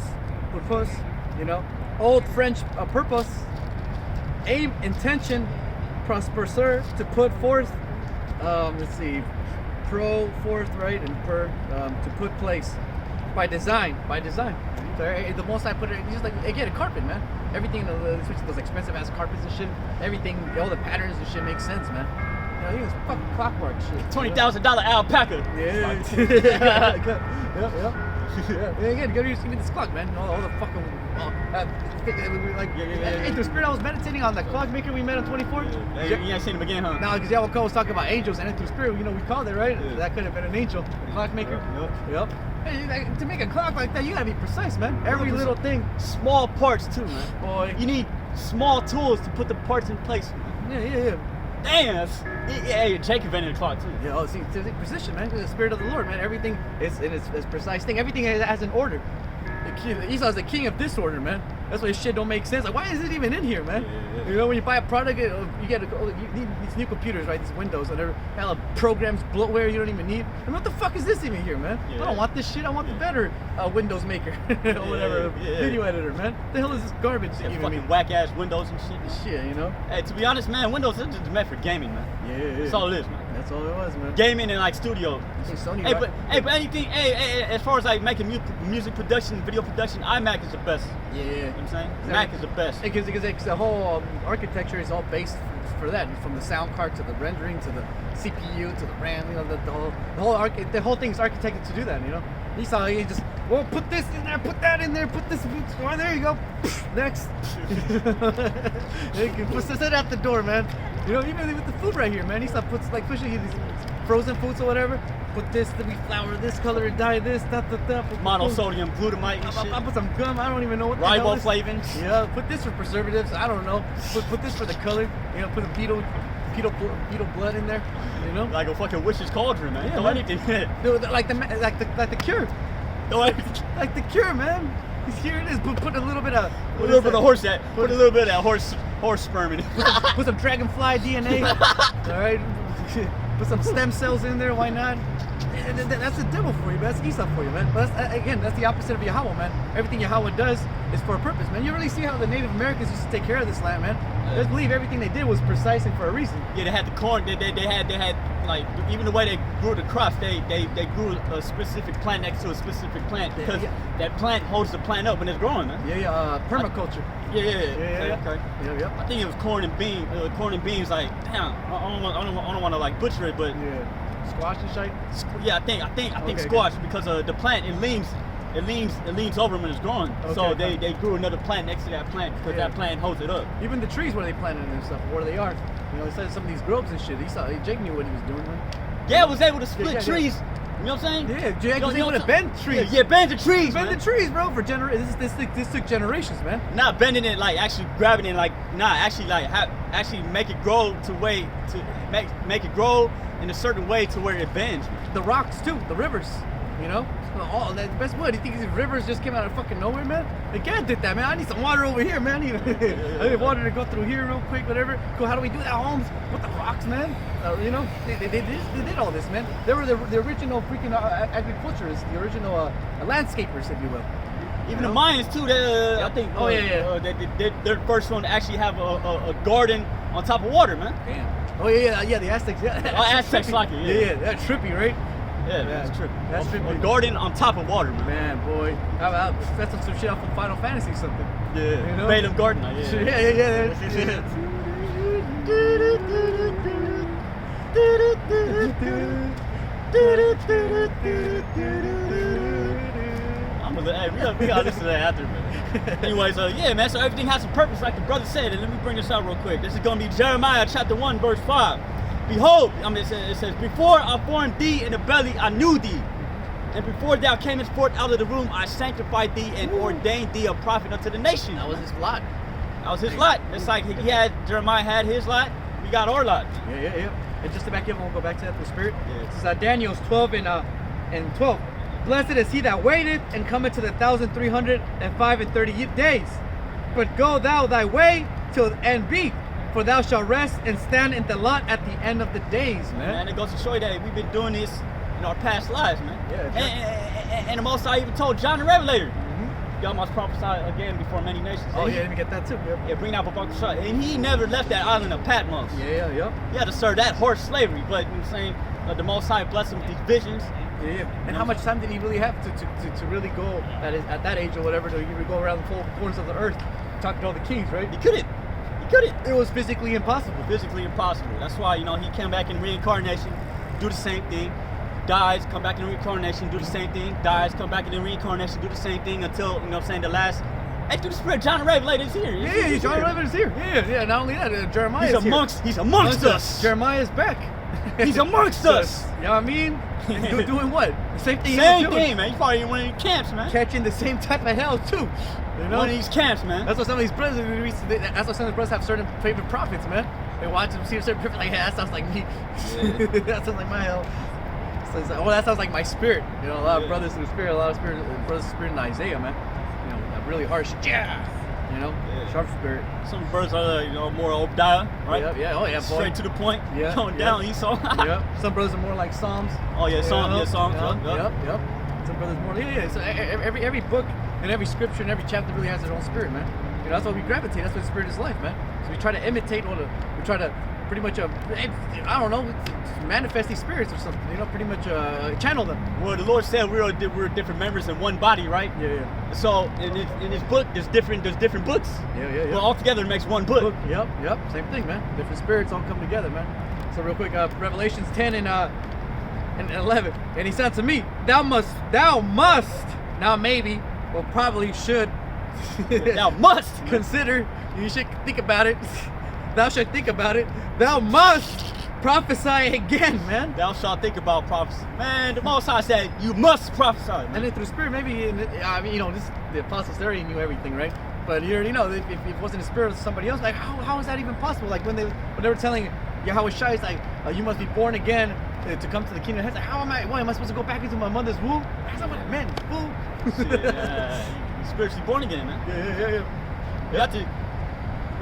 you know. Old French, purpose. Aim, intention, prosper, to put forth. Let's see. Pro, forth, right? And per, to put place. By design. So, the most I put it, just like, again, a carpet, man. Everything, especially those expensive ass carpets and shit. Everything, all the patterns and shit makes sense, man. You know, he was fucking clockwork shit. $20,000 alpaca. Yeah. Yeah. And again, go to even this clock, man. All the fucking like. Hey, through spirit, I was meditating on the clockmaker we met on 24. Hey, you ain't seen him again, huh? No, because Yahawah was talking about angels, and then through spirit, you know, we called it right. Yeah. That could have been an angel, a clockmaker. Yep. Hey, to make a clock like that, you gotta be precise, man. Every little thing. Small parts too, man. Boy. You need small tools to put the parts in place, man. Yeah. Damn, yeah, Jake invented the clock too. Yeah, see, precision, man. The spirit of the Lord, man. Everything is in its precise thing. Everything has an order. Esau's the king of disorder, man. That's why his shit don't make sense. Like, why is it even in here, man? Yeah. You know, when you buy a product, you need these new computers, right? These Windows, whatever. Hella programs, bloatware you don't even need. And what the fuck is this even here, man? Yeah. I don't want this shit. I want the better Windows maker or whatever, video editor, man. What the hell is this garbage? Yeah, even fucking mean? whack ass windows and shit. Shit, you know? Hey, to be honest, man, Windows is just meant for gaming, man. Yeah. That's all it is, man. That's all it was, man. Gaming and like studio. Sony, Hey, right? but anything, as far as like making music production, video production, iMac is the best. Yeah. You know what I'm saying? Mac is the best. Because the whole architecture is all based for that, from the sound card to the rendering to the CPU to the RAM. You know, the whole thing is architected to do that. You know, Esau, he just put this in there, put that in there, put this. Oh, there you go. Next. Puts it at the door, man. You know, even with the food right here, man. Esau puts like pushing these frozen foods or whatever. Put this, we flour this color, dye this, Monosodium glutamate and shit. I put some gum. I don't even know what the hell Riboflavins. Yeah, put this for preservatives. I don't know. Put this for the color. You know, put a beetle blood in there. You know, Like a fucking witch's cauldron, man. Yeah, Throw man. anything in it. Dude, like the cure, Throw anything. like the cure, man. Here it is. Put a little bit of Put a little bit of horse that. Put a little bit of that horse sperm in it. put some dragonfly DNA. All right. Put some stem cells in there. Why not? And that's the devil for you, man. That's Esau for you, man. But that's the opposite of Yahawah, man. Everything Yahawah does is for a purpose, man. You really see how the Native Americans used to take care of this land, man. Let's believe everything they did was precise and for a reason. Yeah, they had the corn. They had like even the way they grew the crops. They grew a specific plant next to a specific plant because that plant holds the plant up when it's growing, man. Yeah. Permaculture. Yeah. Okay. Yeah. I think it was corn and beans. Like, damn, I don't want to like butcher it, but Yeah. Squash and shit. yeah, I think Okay, squash because the plant it leans over when it's growing. So Okay, they grew another plant next to that plant because that plant holds it up. Even the trees where they planted and stuff, where they are. You know, instead of some of these groves and shit. Jake knew what he was doing, man. Yeah, was able to split yeah. trees. You know what I'm saying? Yeah, Jake was able to bend trees. Yeah, bend the trees. Bend man. the trees, bro, for generations. This took generations, man. Not bending it like actually grabbing it like actually like actually make it grow make it grow in a certain way to where it bends. The rocks too, the rivers. You know, all the best wood. You think these rivers just came out of fucking nowhere, man? They can't did that, man. I need some water over here, man. I need water to go through here real quick, whatever. Cool. How do we do that, Holmes? With the rocks, man. You know, they did all this, man. They were the original freaking agriculturists, the original landscapers, if you will. Even the Mayans too. They, I think. Oh yeah. They're the first one to actually have a garden on top of water, man. Damn. Oh yeah. The Aztecs. Yeah. Aztecs like it. Yeah. That's trippy, right? Yeah, man, it's trippy. That's trippy. A garden on top of water, man. Man, boy, that's some shit off from Final Fantasy or something. Yeah. You know? Balaam Garden. Yeah. We gotta listen to that after, man. Anyways, yeah, man. So everything has a purpose, like the brother said. And let me bring this out real quick. This is gonna be Jeremiah chapter 1, verse 5. Behold, it says, before I formed thee in the belly, I knew thee. And before thou camest forth out of the womb, I sanctified thee and ordained thee a prophet unto the nation. That was his lot. That was his lot. It's like Jeremiah had his lot. We got our lot. Yeah. And just to back up, we'll go back to that for spirit. Yeah. This is Daniel's 12 and 12. Blessed is he that waiteth and cometh to the 1,305 and 30 days. But go thou thy way till the end be, for thou shalt rest and stand in the lot at the end of the days, man. Man, it goes to show you that we've been doing this in our past lives, man. Yeah. And the Most High even told John the Revelator, y'all must prophesy again before many nations. Oh yeah, let me get that too. Yeah, bring out Babakasha. And he never left that island of Patmos. Yeah. He had to serve that horse slavery, but you know what I'm saying, the Most High blessed him with these visions. Yeah. And how much time did he really have to really go at that age or whatever to even go around the four corners of the earth talking to all the kings, right? He couldn't. It was physically impossible. Physically impossible. That's why, he came back in reincarnation, do the same thing, dies, come back in reincarnation, do the same thing, dies, come back in reincarnation, do the same thing until, the last. Hey, through the Spirit, John the Revelator is here. Yeah, John the Revelator is here. Yeah. Not only that, Jeremiah is here. He's amongst us. Jeremiah's back. He's amongst us. You know what I mean? Doing what? The same thing. Same thing, man. He's probably in one of these camps, man. Catching the same type of hell too. You know? One of these camps, man. That's why some of these brothers. That's why some of the brothers have certain favorite prophets, man. They watch them see a certain prophet, like, yeah, that sounds like me. Yeah. That sounds like my hell. So it's like, well, that sounds like my spirit. A lot of brothers in the spirit, brothers in the spirit in Isaiah, man. That really harsh, sharp spirit. Some brothers are, more Obadiah, right? Yeah. Oh yeah, boy. Straight to the point. Yeah. Going down Esau. Yeah. Some brothers are more like Psalms. Oh yeah, Psalms. Yep. Some brothers more. Yeah. So every book and every scripture and every chapter really has its own spirit, man. That's why we gravitate. That's what the spirit is like, man. So we try to imitate we try to pretty much, I don't know, manifest these spirits or something. Pretty much channel them. Well, the Lord said we're different members in one body, right? Yeah. So in His book, there's different books. Yeah. Well, all together it makes one book. Yep. Same thing, man. Different spirits all come together, man. So real quick, Revelations 10 and 11. And he said to me, thou must, now maybe, or probably should, thou must consider. You should think about it. Thou shalt think about it. Thou must prophesy again, man. Thou shalt think about prophecy. Man, the Most High said you must prophesy, man. And then through the Spirit, maybe, the apostles, they already knew everything, right? But you already know, if it wasn't the Spirit of somebody else, like, how is that even possible? Like, when they were telling yahawashi, it's like, you must be born again to come to the kingdom of heaven. Like, am I supposed to go back into my mother's womb? That's not what it meant, fool. You're spiritually born again, man. Yeah. We have to,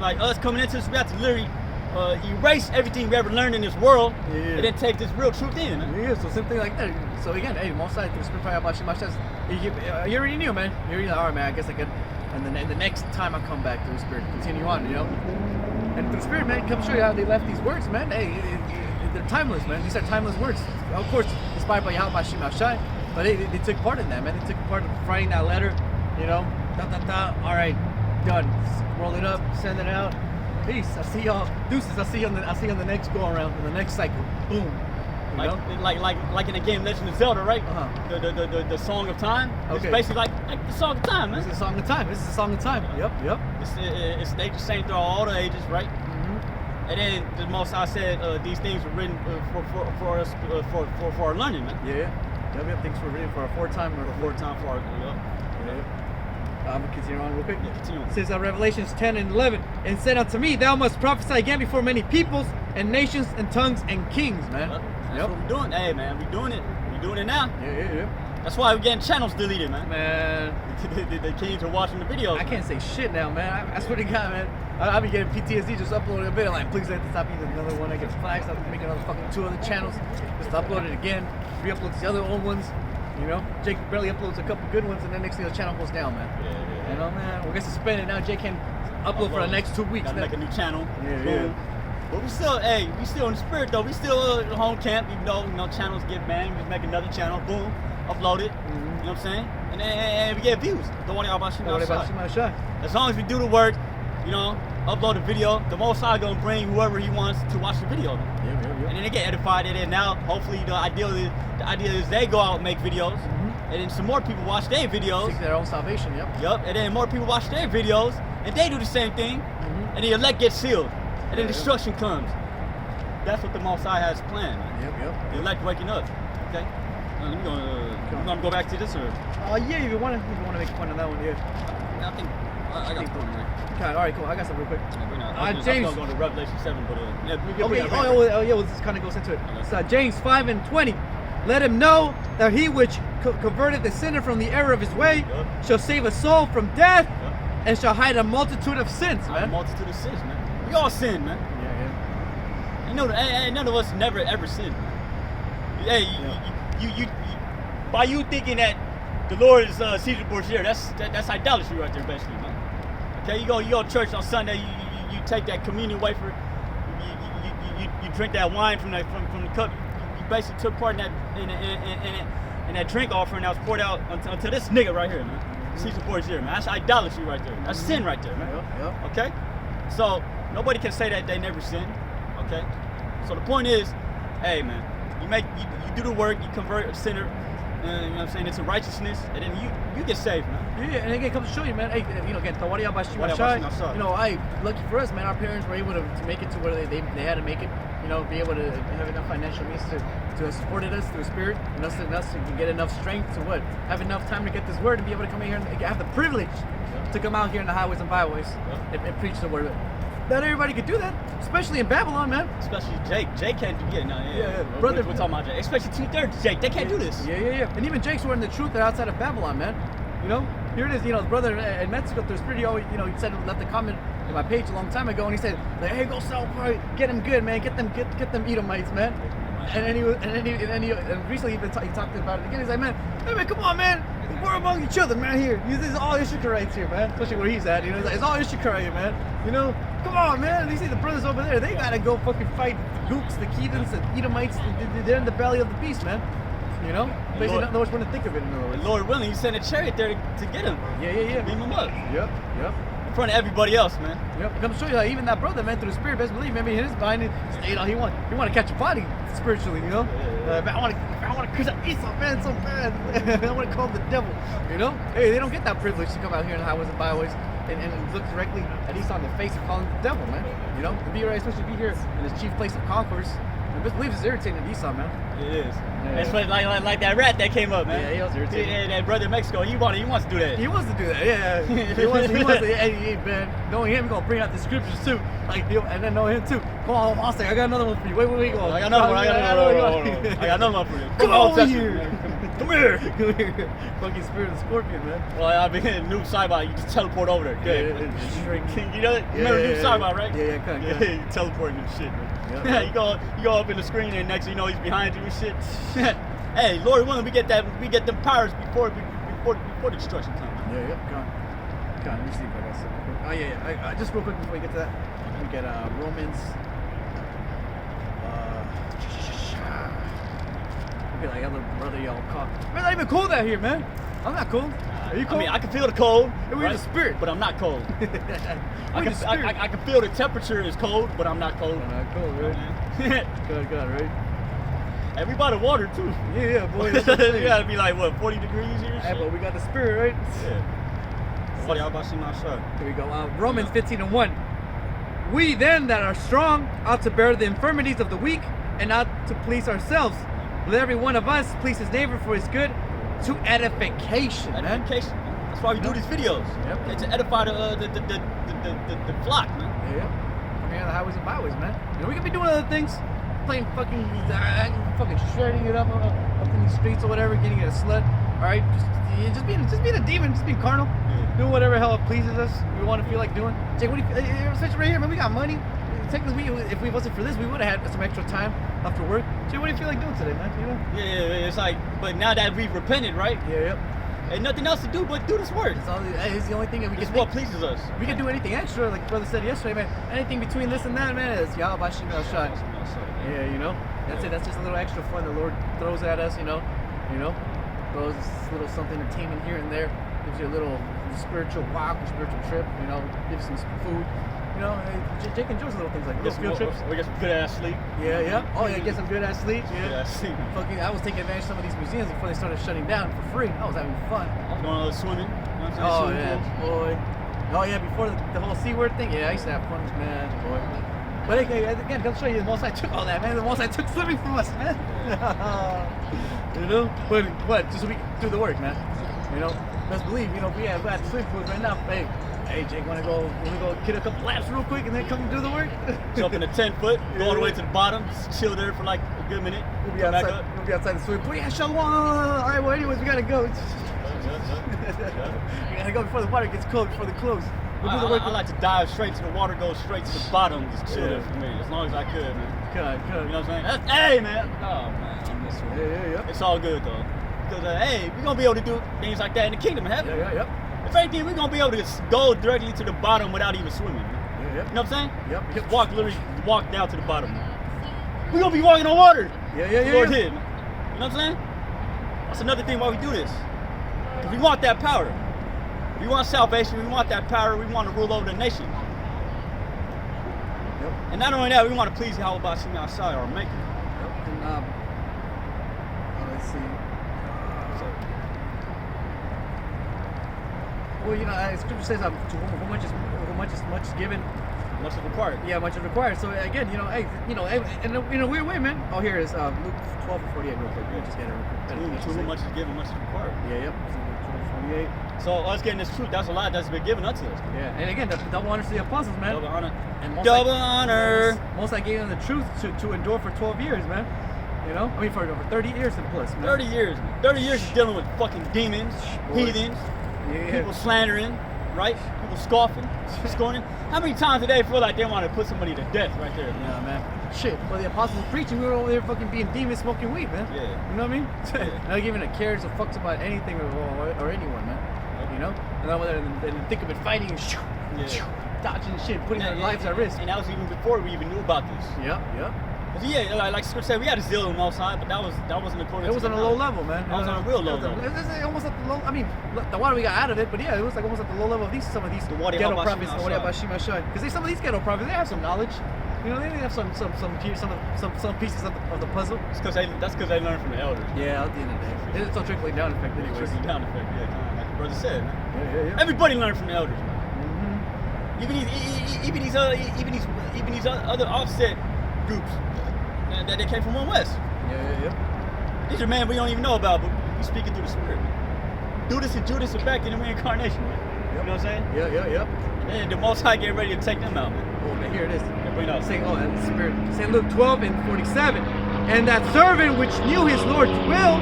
like us coming into this, we have to literally erase everything we ever learned in this world, and then take this real truth in, man. Yeah, so something like that. So again, hey, most of the Spirit you already knew, man. You already know, all right, man, I guess I could, and then the next time I come back through the Spirit, continue on, And through the Spirit, man, come show you how they left these words, man. Hey, they're timeless, man. These are timeless words. Of course, inspired by yahawashi, but they took part in that, man. They took part of writing that letter, all right, done. Roll it up, send it out. Peace. I see y'all. Deuces. I see you on the next go around, in the next cycle. Boom. Like in the game Legend of Zelda, right? The Song of Time. Okay. It's basically like the Song of Time, man. This is the Song of Time. Yep. It's the same through all the ages, right? Mm-hmm. And then the Most High said these things were written for us for our learning, man. Yep. Things were written for our foretime for our. Yeah. I'm going to continue on real quick. Yeah, continue on. It says Revelations 10 and 11. And said unto me, thou must prophesy again before many peoples and nations and tongues and kings, man. That's what we're doing. Hey, man, we're doing it. We're doing it now. Yeah. That's why we're getting channels deleted, man. Man. The kings are watching the videos. I can't say shit now, man. I swear to God, man. I'll be getting PTSD just uploading a bit. I'm like, please let this not be another one that gets flagged. So I have to make another fucking 2 other channels. Just upload it again. Re-upload the other old ones. You know, Jake barely uploads a couple good ones, and then next thing the channel goes down, man. Yeah. You know, man. We're gonna suspend it now. Jake can upload for the next 2 weeks. Gotta make a new channel. Yeah. But we still in the spirit though. We still home camp, even though channels get banned. We just make another channel, boom, upload it. You know what I'm saying? And then we get views. Don't worry about shit. As long as we do the work, upload a video, the Most High gonna bring whoever He wants to watch the video. Yeah. And then they get edified in it. Now, hopefully, the idea is they go out and make videos, and then some more people watch their videos. Seek their own salvation. Yep. And then more people watch their videos, and they do the same thing, and the elect gets sealed, and then destruction comes. That's what the Most High has planned. Yep. The elect waking up. Okay. You gonna go back to this or? Yeah. If you wanna make a point on that one, I think I got the point right. Okay, all right, cool. I got something real quick. James. I'm going to Revelation 7, but well, this kind of goes into it. So James 5:20. Let him know that he which converted the sinner from the error of his way shall save a soul from death and shall hide a multitude of sins, man. A multitude of sins, man. We all sin, man. Yeah. None of us never ever sin. Hey, you by you thinking that the Lord is Caesar Borgia, that's idolatry right there, basically, man. Okay, you go to church on Sunday, you take that communion wafer, you drink that wine from the cup. You basically took part in that drink offering that was poured out unto this nigga right here, man. Caesar Borgia, man. That's idolatry right there. That's sin right there, man. Yep. Okay, so nobody can say that they never sin. Okay, so the point is, hey, man, you do the work, you convert a sinner. You know what I'm saying? It's a righteousness, and then you get saved, man. Yeah, and again, it comes to show you, man. Hey, again, lucky for us, man. Our parents were able to make it to where they had to make it. Be able to have enough financial means to support us through spirit, and us to get enough strength to have enough time to get this word and be able to come in here and have the privilege to come out here in the highways and byways and preach the word. Not everybody could do that, especially in Babylon, man. Especially Jake. Jake can't do it. Brother, we're talking about Jake. Especially 2/3 Jake. They can't do this. Yeah. And even Jake's who are in the truth, they're outside of Babylon, man. Here it is. His brother in Mexico, through spirit, he always, he said, left a comment in my page a long time ago, and he said, hey, go sell, get them good, man. Get them Edomites, man. And recently he talked about it again. He's like, man, come on, man. We're among each other, man. Here, this is all Issacharites here, man. Especially where he's at. He's like, it's all Issachar here, man. Come on, man. You see the brothers over there? They gotta go fucking fight Gooks, the Kedans, the Edomites. They're in the belly of the beast, man. Basically, not much to think of it. In other words. Lord willing, He sent a chariot there to get him. Yeah. Beam him up. Yep. In front of everybody else, man. Yep. I'm gonna show you, even that brother, man, through the spirit, best believe, man, in his mind, he want to catch a body spiritually, man, I want to curse out Esau, man, so bad. I want to call him the devil, Hey, they don't get that privilege to come out here in the highways and byways and look directly at Esau in the face and call him the devil, man. And be right, especially be here in this chief place of concourse. And best believe it's irritating to Esau, man. It is. Especially like that rat that came up, man. Yeah, he was irritating. Yeah, that brother in Mexico, he wants to do that. He wants to do that, yeah. he wants to, hey, man, knowing him, he's going to bring out the scriptures too. And then knowing him too. Come on, I'll say, I got another one for you. Wait, go on. I got another one for you. Come over here. Come here. Fucking spirit of the scorpion, man. Well, I mean, Noob Saiba, you just teleport over there. Good. You know that? Remember Noob Saiba, right? Yeah, kind of. You teleporting and shit, man. Yeah, you go up in the screen and next thing you know he's behind you and shit. Hey, Lord willing, we get them powers before the destruction comes. Yeah. Come on. Let me see if I got something. Oh yeah. Just real quick before we get to that, we get Romans. Okay, like other brother y'all caught. Man, not even cold out here, man. I'm not cold. Are you cold? I mean, I can feel the cold. We're in the spirit, but I'm not cold. I can feel the temperature is cold, but I'm not cold. I'm not cold, right? Good, right? And we bought the water too. Yeah, boy. You gotta be like, what, 40 degrees here? Yeah, but we got the spirit, right? Yeah. What y'all about to see my shirt? Here we go. Romans 15:1. We then that are strong ought to bear the infirmities of the weak and not to please ourselves. Let every one of us please his neighbor for his good to edification. That's why we do these videos. Yep. It's to edify the flock, man. Yeah. I mean, the highways and byways, man. We could be doing other things. Playing fucking shredding it up in the streets or whatever, getting in a slut. Alright? Just being a demon, just being carnal. Yeah. Doing whatever hell pleases us. We want to feel like doing. Jake, what do you, especially right here, man, we got money. technically, if we wasn't for this, we would have had some extra time after work. Jay, what do you feel like doing today, man? You know? Yeah, it's like, but now that we've repented, right? Yeah. Ain't nothing else to do but do this work. It's the only thing that we can It's do. what pleases us. We can do anything extra, like brother said yesterday, man. Anything between this and that, man, is yahawashi, rawchaa. Yeah, you know. That's it. That's just a little extra fun the Lord throws at us, you know. Throws a little something entertainment here and there. Gives you a little spiritual walk or spiritual trip. You know, gives some food. You know, Jake enjoys little things like little field trips. We get some good ass sleep. Yeah. Oh yeah, get some good ass sleep. Yeah. Good ass sleep. Fucking, I was taking advantage of some of these museums before they started shutting down for free. I was having fun. I was going swimming. You know what I'm Oh saying? yeah, boy. Oh yeah, before the whole C word thing. Yeah, I used to have fun, man, boy. But again, I'll show you the most I took all that, man. The most I took swimming from us, man. You know, but what? Just so we can do the work, man. You know, best believe. You know, we have swimming pools right now. Hey, Jake, wanna go get a couple laps real quick and then come and do the work? Jump in the 10-foot, go all the way to the bottom, just chill there for like a good minute. We'll be outside the swimming pool. Yeah, shalom. All right, well, anyways, we gotta go. We gotta go before the water gets cold, before the close. We'll do the work. I like to dive straight to the water, go straight to the bottom, just chill there for me, as long as I could, man. Good. You know what I'm saying? Hey, man. Oh, man, I miss you. Yeah. It's all good, though. Because, hey, we're going to be able to do things like that in the kingdom of heaven. Yeah. If anything, we're going to be able to go directly to the bottom without even swimming. Man. Yeah. You know what I'm saying? Yep. Just walk down to the bottom. We're going to be walking on water. Yeah. Lord did, man. You know what I'm saying? That's another thing why we do this. Because we want that power. We want salvation. We want that power. We want to rule over the nations. Yep. And not only that, we want to please yahawah, bahasham, our Maker. Yep. And let's see. Well, you know, Scripture says, much is given, much is required. Yeah, much is required. So again, you know, in a weird way, man. Oh, here is Luke 12:48 real quick. We'll just get it. To whom much is given, much is required. Yeah. Luke 12:48. So us getting this truth, that's a lot that's been given unto us. Yeah, and again, double honor to the apostles, man. Double honor. And double honor. Most I gave them the truth to endure for 12 years, man. You know, I mean for over 30 years and plus, man. 30 years, man. 30 years is dealing with fucking demons, heathens, people slandering, right? People scoffing, scorning. How many times did they feel like they want to put somebody to death right there? Yeah, man. Shit, while the apostles were preaching, we were over there fucking being demons, smoking weed, man. Yeah. You know what I mean? Yeah. Not giving a cares or fucks about anything or anyone, man. You know? And then when they think of it fighting and dodging shit, putting our lives at risk. And that was even before we even knew about this. Yep. Yeah, like Scripture said, we had a zeal on the Most High, but that wasn't according to. It was on a low level, man. That was on a real low level. It was almost at the low. I mean, the water we got out of it, but yeah, it was like almost at the low level of some of these ghetto prophets. Because some of these ghetto prophets, they have some knowledge. You know, they have some pieces of the puzzle. That's because they learned from the elders. Yeah, at the end of the day, it's a trickling down effect, anyways. Trickling down effect, yeah. Like the brother said, man. Yeah. Everybody learned from the elders, man. Even these other offset groups that they came from one West. Yeah. These are men we don't even know about, but we speaking through the Spirit. Judas and Judas are back in the reincarnation, man. You know what I'm saying? Yeah. And the Most High getting ready to take them out, man. Oh, man, here it is. Bring it up. Saying, that's the Spirit. St. Luke 12:47. And that servant which knew his Lord's will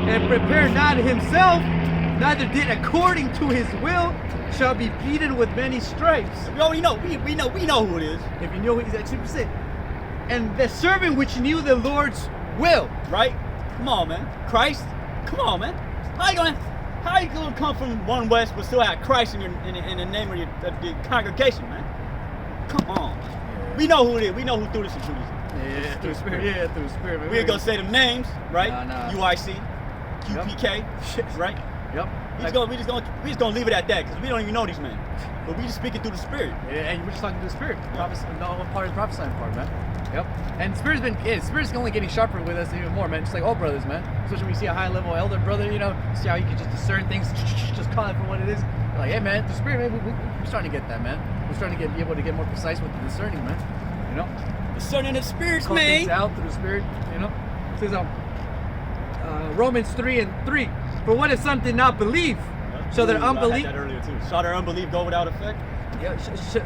and prepared not himself, neither did according to his will, shall be beaten with many stripes. We already know. We know who it is. If you know who he's actually said. And the servant which knew the Lord's will. Right? Come on, man. Christ? Come on, man. How you gonna come from one West but still have Christ in the name of the congregation, man? Come on. Yeah. We know who it is. We know who threw this into this. Yeah, through the Spirit. Yeah, through the Spirit. Man. We ain't gonna say them names, right? Nah. UIC, QPK, right? Yep. We just gonna leave it at that because we don't even know these men. But we just speaking through the Spirit. Yeah, and we're just talking through the Spirit. No part of the prophesying part, man. Yep. And Spirit's only getting sharper with us even more, man. Just like all brothers, man. Especially when you see a high level elder brother, you know, see how you can just discern things, just call it for what it is. Like, hey, man, the Spirit, man, we're starting to get that, man. We're starting to be able to get more precise with the discerning, man. You know, discerning the spirits, call man. Things out through the Spirit, you know. It says Romans 3:3. For what if some did not believe? Shall their unbelief? I had that earlier too. Shall their unbelief go without effect? Yeah.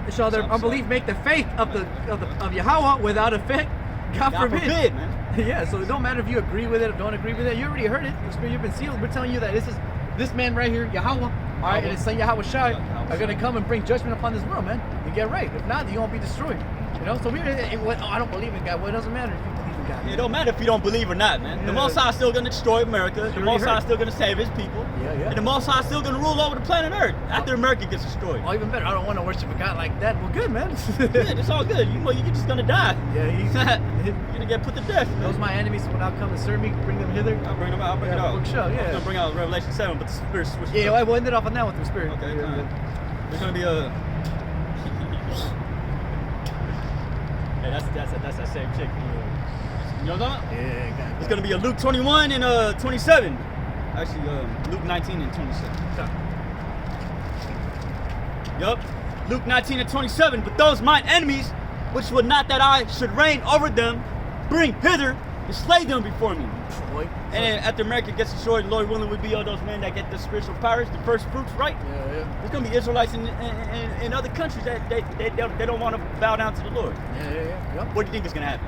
Shall their unbelief make the faith of Yahawah without effect? God forbid, man. Yeah. So it don't matter if you agree with it or don't agree with it. You already heard it. You've been sealed. We're telling you that this is this man right here, Yahawah, all right, and his son yahawashi are gonna come and bring judgment upon this world, man. You get right. If not, you're gonna be destroyed. You know. So I don't believe in God. Well, it doesn't matter if you believe in God. It don't matter if you don't believe or not, man. The Most High is still gonna destroy America. The Most High is still gonna save His people. Yeah. And the Most High is still gonna rule over the planet Earth after America gets destroyed. Oh, even better. I don't want to worship a God like that. Well, good, man. Good, it's all good. You're just gonna die. Yeah, You're gonna get put to death, man. Those my enemies will now come and serve me. Bring them hither. I'll bring them out. I'll bring it out. Show, I was gonna bring out Revelation 7, but the Spirit switched. Yeah, well, we'll end it off on that with the Spirit. Okay, there's gonna be a. Hey, that's that same chick. You know what I'm talking about? Yeah, it's gonna be a Luke 21 and 27. Actually, Luke 19 and 27. Yup, Luke 19 and 27. But those mine enemies, which would not that I should reign over them, bring hither and slay them before me. And then after America gets destroyed, Lord willing, would be all those men that get the spiritual powers, the first fruits, right? Yeah. There's gonna be Israelites in other countries that they don't want to bow down to the Lord. Yeah. Yep. What do you think is gonna happen?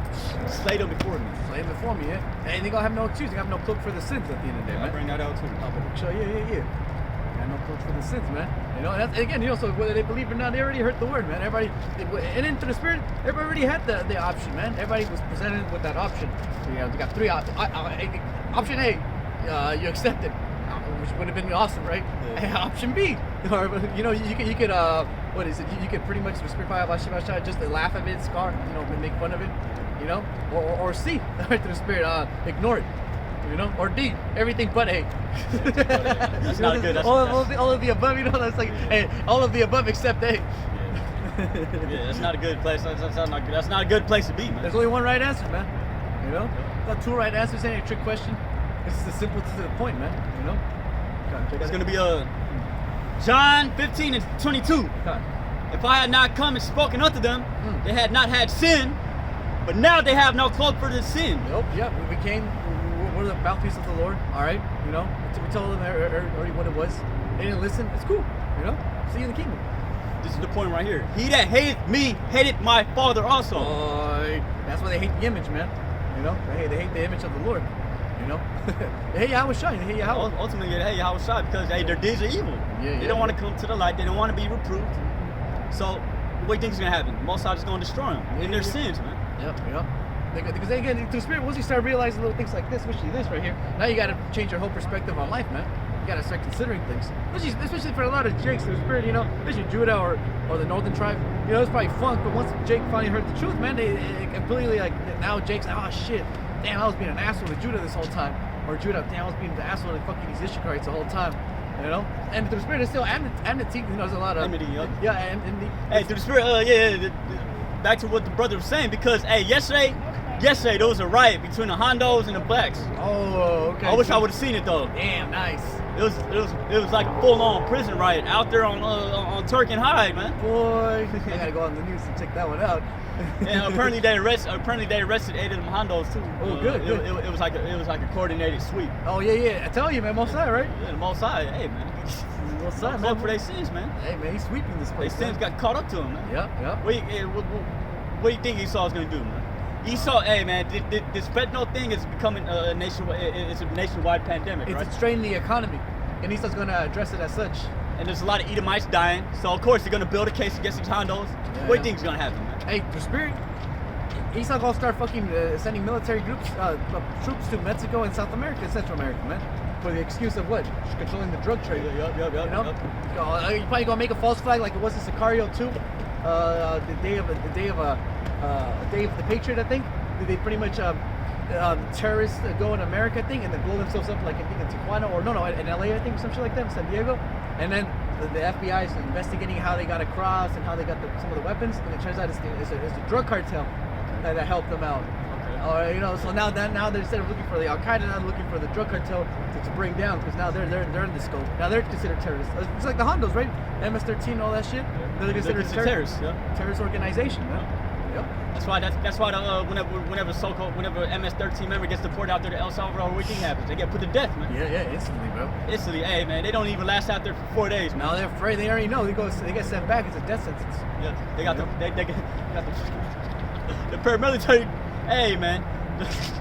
Slay them before me. Slay them before me, yeah. And they gonna have no excuse. They have no cloak for the sins at the end of the day, man. I'll bring that out too. Yeah. Got no cloak for the sins, man. You know, and that's, again, you know, so whether they believe or not, they already heard the word, man. Everybody, and into the Spirit, everybody already had the option, man. Everybody was presented with that option. So, you know, you got three options. Option A, you accepted, which would have been awesome, right? Yeah. Option B, or you know, you could what is it? You could pretty much just laugh at it, scar, you know, make fun of it, you know, or C, right, to the Spirit, ignore it. You know, or D, everything but A. That's not good. All of the above, you know, that's like, hey, all of the above except A. Yeah, that's not a good place. That's not a good place to be, man. There's only one right answer, man. You know, not two right answers, ain't a trick question. It's just a simple to the point, man. You know. It's gonna be John 15 and 22. If I had not come and spoken unto them, they had not had sin, but now they have no cloak for the sin. Nope. Yeah, we came. We're the mouthpiece of the Lord, all right? You know, we told them already what it was. They didn't listen. It's cool, you know? See you in the kingdom. This is the point right here. He that hated me hated my Father also. That's why they hate the image, man. You know, they hate the image of the Lord. You know, they hate yahawashi. They hate Yahawah. Ultimately, they hate yahawashi because their deeds are evil. They don't want to come to the light. They don't want to be reproved. So, what do you think is gonna happen? Most High is gonna destroy them in their sins, man. Yep. Because again, through the Spirit, once you start realizing little things like this, especially this right here, now you got to change your whole perspective on life, man. You got to start considering things, especially for a lot of Jakes through the Spirit, you know, especially Judah or the Northern Tribe. You know, it's probably funk, but once Jake finally heard the truth, man, they completely like now Jake's like, oh shit, damn, I was being an asshole to Judah this whole time, or Judah, damn, I was being the asshole to fucking these Issacharites the whole time. You know, and through the Spirit, there's still enmity. You know, there's a lot of enmity. enmity. Hey, through the Spirit, back to what the brother was saying, because hey, yesterday there was a riot between the Hondos and the blacks. Oh, okay. I wish I would have seen it though. Damn, nice. It was like a full-on prison riot out there on Turk and Hyde, man. Boy, I gotta go on the news and check that one out. And apparently they arrested 8 of them Hondos too. Oh, good. It was like a coordinated sweep. Oh yeah. I tell you, man, Most High, right? Yeah, the Most High. Hey, man. Most High, man. For their sins, man. Hey, man, he's sweeping this place. Their sins got caught up to him, man. Yep. What do you think Esau's gonna do, man? Esau, hey man, this fentanyl thing is becoming a nationwide pandemic, right? It's straining the economy, and Esau's gonna address it as such. And there's a lot of Edomites dying, so of course they're gonna build a case against these Hondos. What do you think is gonna happen, man? Hey, the Spirit, Esau gonna start fucking sending military troops to Mexico and South America and Central America, man, for the excuse of what? Controlling the drug trade. Yep. You know? You're probably gonna make a false flag like it was in Sicario 2, the day of the Patriot, I think. They pretty much terrorists go in America, I think, and then blow themselves up, like I think in Tijuana or in LA, I think, some shit like that, in San Diego. And then the FBI is investigating how they got across and how they got some of the weapons, and it turns out it's a drug cartel that helped them out. Okay. You know, so now they're, instead of looking for the Al Qaeda, now looking for the drug cartel to bring down, because now they're in the scope. Now they're considered terrorists. It's like the Hondos, right? MS-13, all that shit. They're considered terrorists. Yeah. Terrorist organization. Yeah. Yep. That's why whenever MS-13 member gets deported out there to El Salvador, what thing happens? They get put to death, man. Yeah, instantly, bro. Instantly, hey man, they don't even last out there for 4 days, man. No, they're afraid. They already know. They get sent back. It's a death sentence. Yeah, they got the paramilitary. Hey man,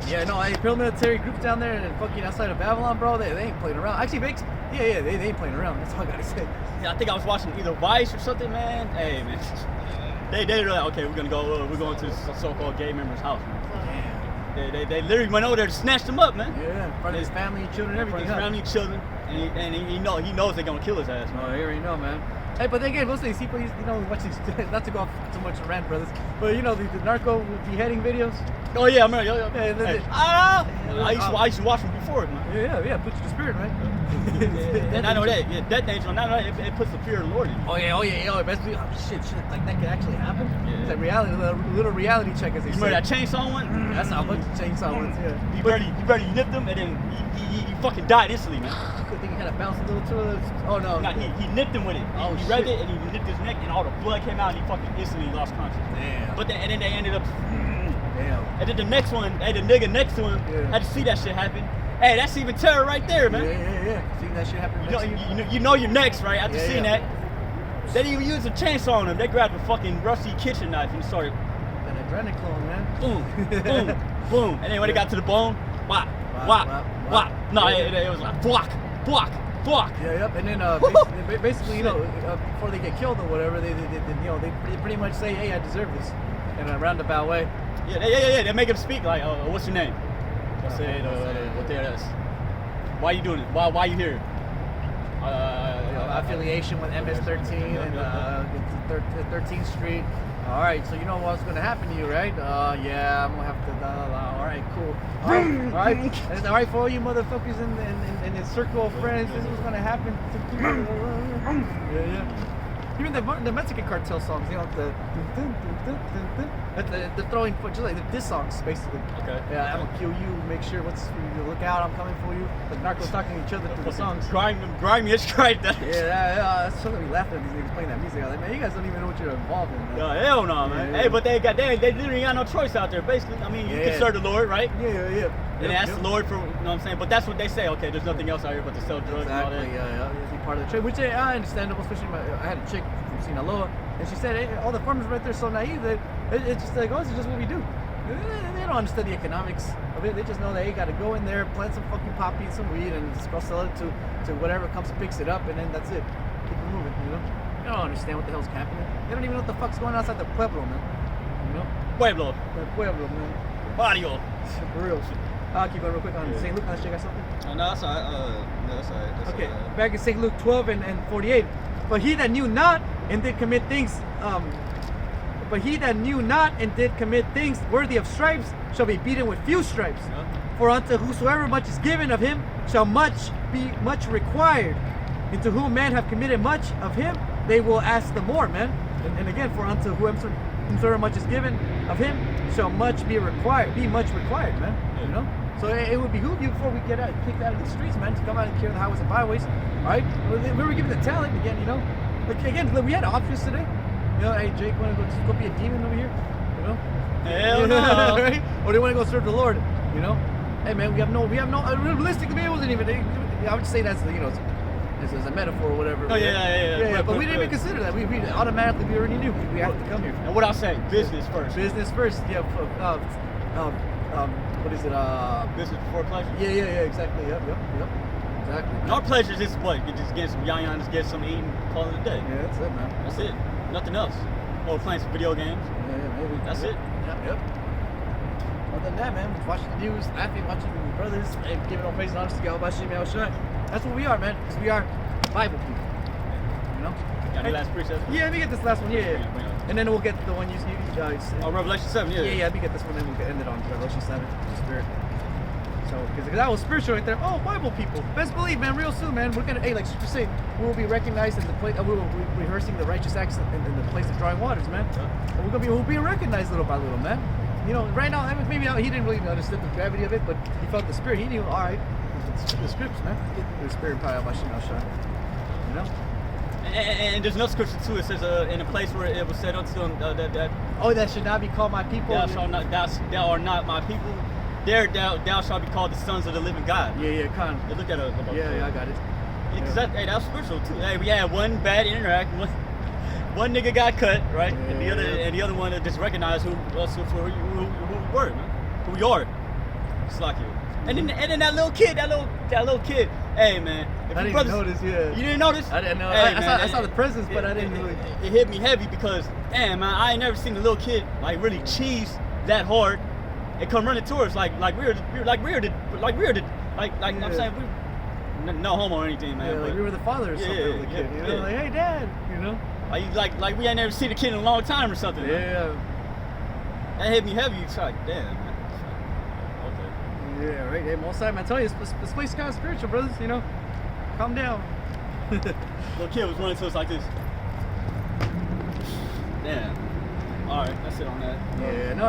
Yeah, no, paramilitary groups down there and fucking outside of Babylon, bro, they ain't playing around. Actually, they ain't playing around. That's all I gotta say. Yeah, I think I was watching either Vice or something, man. Hey, man. They were like, okay, we're going to this so-called gay member's house, man. They literally went over there to snatch them up, man. Yeah, in front of his family and children and everything. In front of his family and children. And he knows they're going to kill his ass, man. Oh, you already know, man. Hey, but again, most of these people, you know, watch these, not to go off too much rant, brothers, but you know, the narco beheading videos. Oh, yeah, I remember. I used to watch them before, man. Yeah, put you to spirit, man. And I know that. Yeah, that thing's on. It puts the fear of the Lord in you. Oh yeah. Basically, shit, like that could actually happen. Yeah. It's like reality, a little reality check, as they say. You remember that chainsaw one? That's how much chainsaw ones, yeah. You barely nipped him, and then he fucking died instantly, man. Good thing he kind of bounced a little too. Oh no. Nah, he nipped him with it. He grabbed it and he nipped his neck, and all the blood came out, and he fucking instantly lost consciousness. Damn. And then they ended up. Damn. And then the next one, the nigga next to him had to see that shit happen. Hey, that's even terror right there, man. Yeah. Seeing that shit happen. You know you're next, right? After seeing that, they didn't even use a chainsaw on him. They grabbed a fucking rusty kitchen knife and started. An adrenaline, man. Boom. And then when it got to the bone, whop. No, it was like block. Yeah, and then basically, you know, before they get killed or whatever, they pretty much say, hey, I deserve this, in a roundabout way. Yeah. They make him speak like, what's your name? I said, what there is. Why you doing it? Why you here? Affiliation with MS-13 and 13th Street. All right, so you know what's going to happen to you, right? Yeah, I'm going to have to, all right, cool. All right, and all right, for all you motherfuckers in his circle of friends, this is what's going to happen. Yeah. Even the Mexican cartel songs, you know, they're throwing, just like the diss songs, basically. Okay. Yeah, I'm gonna kill you. Make sure look out. I'm coming for you. The narcos talking to each other through the songs. Grimy as Christ. Yeah. That's something we laughed at these niggas playing that music. I was like, man, you guys don't even know what you're involved in. Man. Hell no, man. Yeah. Hey, but they literally got no choice out there. Basically, I mean, you can serve the Lord, right? Yeah. And ask the Lord for, you know what I'm saying. But that's what they say. Okay, there's nothing else out here but to sell drugs and all that. Yeah. Be part of the trade, which I understandable. Especially I had a chick from Sinaloa, and she said, hey, all the farmers right there are so naive that it's just like, this is just what we do. They don't understand the economics of it. They just know that they got to go in there, plant some fucking poppy and some weed, and just go sell it to whatever comes and picks it up, and then that's it. Keep it moving, you know. They don't understand what the hell's happening. They don't even know what the fuck's going on outside the pueblo, man. You know. Pueblo, man. Barrio. For real. I'll keep going real quick on St. Luke. Unless you got something. No, that's all right. That's all right. Okay. Back in St. Luke 12 and 48. But he that knew not and did commit things, worthy of stripes shall be beaten with few stripes. For unto whosoever much is given of him shall much be much required. And to whom men have committed much of him, they will ask the more, man. And again, for unto whosoever much is given of him shall much be required, man. You know? So it would behoove you before we get kicked out of the streets, man, to come out and clear the highways and byways. Alright? We were given the talent again, you know. Like again, we had options today. You know, hey Jake, wanna go be a demon over here? You know? Hell no. Right? Or they wanna go serve the Lord, you know? Hey man, we have no realistically it wasn't even I would say that's as a metaphor or whatever. Oh yeah. But we didn't even consider that. We automatically we already knew we have to come here. And what I say, business first. Yeah. What is it? Business before pleasure. Yeah. Exactly. Yep. Exactly. And our pleasures is what? You just get some yayans, get some eating, call it a day. Yeah, that's it, man. That's it. Nothing else. Or playing some video games. Yeah, maybe. That's it. Yep. Other than that, man, watching the news, laughing, watching the brothers, and giving all praise and honor to yahawashi, yahawashi. That's what we are, man. Because we are Bible people. You know? Got any last precept? Yeah, let me get this last one. Yeah. And then we'll get the one you Revelation 7, yeah. Yeah, let me get this one, then we'll end it on Revelation 7, the Spirit. So, because that was spiritual right there. Oh, Bible people. Best believe, man, real soon, man. We're going to, like Scripture say, we will be recognized in the place, we will be rehearsing the righteous acts in the place of drawing waters, man. And we'll be recognized little by little, man. You know, right now, maybe he didn't really understand the gravity of it, but he felt the Spirit. He knew, all right, the Scriptures, man. The Spirit, you know? And there's another scripture too. It says in a place where it was said unto them that should not be called my people. Thou art not my people. There thou shalt be called the sons of the living God. Yeah, con. They look at it. Yeah, I got it. Yeah, because that's spiritual too. Hey, we had one bad interact. One nigga got cut, right? Yeah, and the other one just recognized who we were, man. Who we are. Slack you. And then that little kid. Hey man, if I your didn't brothers- notice. Yeah. You didn't notice? I didn't know. Hey, I saw the presence, but I didn't really. It hit me heavy because, damn man, I ain't never seen a little kid like really cheese that hard and come running towards like we're the I'm saying no homo or anything, man. Yeah, like but, we were the father or something of the kid. You know, like, hey dad. You know. like we ain't never seen a kid in a long time or something. Man. Yeah. That hit me heavy. It's like, damn man. Yeah, right. Hey, most time I tell you, this place is kind of spiritual, brothers. You know, calm down. Little kid was running to us like this. Damn. All right, that's it on that. Yeah, no,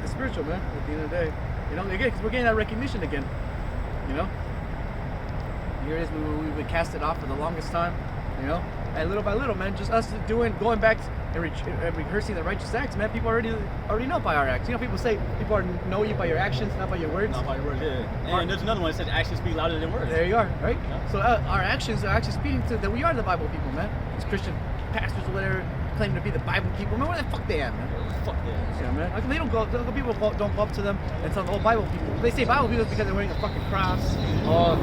it's spiritual, man. At the end of the day, you know, again, 'cause we're getting that recognition again. You know, here it is. We've been casted off for the longest time. You know, and little by little, man, just us going back and rehearsing the righteous acts, man. People already know by our acts. You know, people say people know you by your actions, not by your words. Not by your words, yeah. And there's another one that says actions speak louder than words. There you are, right? Yeah. So our actions are actually speaking to that we are the Bible people, man. These Christian pastors or whatever claim to be the Bible people, man. Where the fuck they at, man? Fuck that. Yeah, man. Like, they don't go. The people don't go up to them and tell them, "Oh, Bible people." They say Bible people because they're wearing a fucking cross, or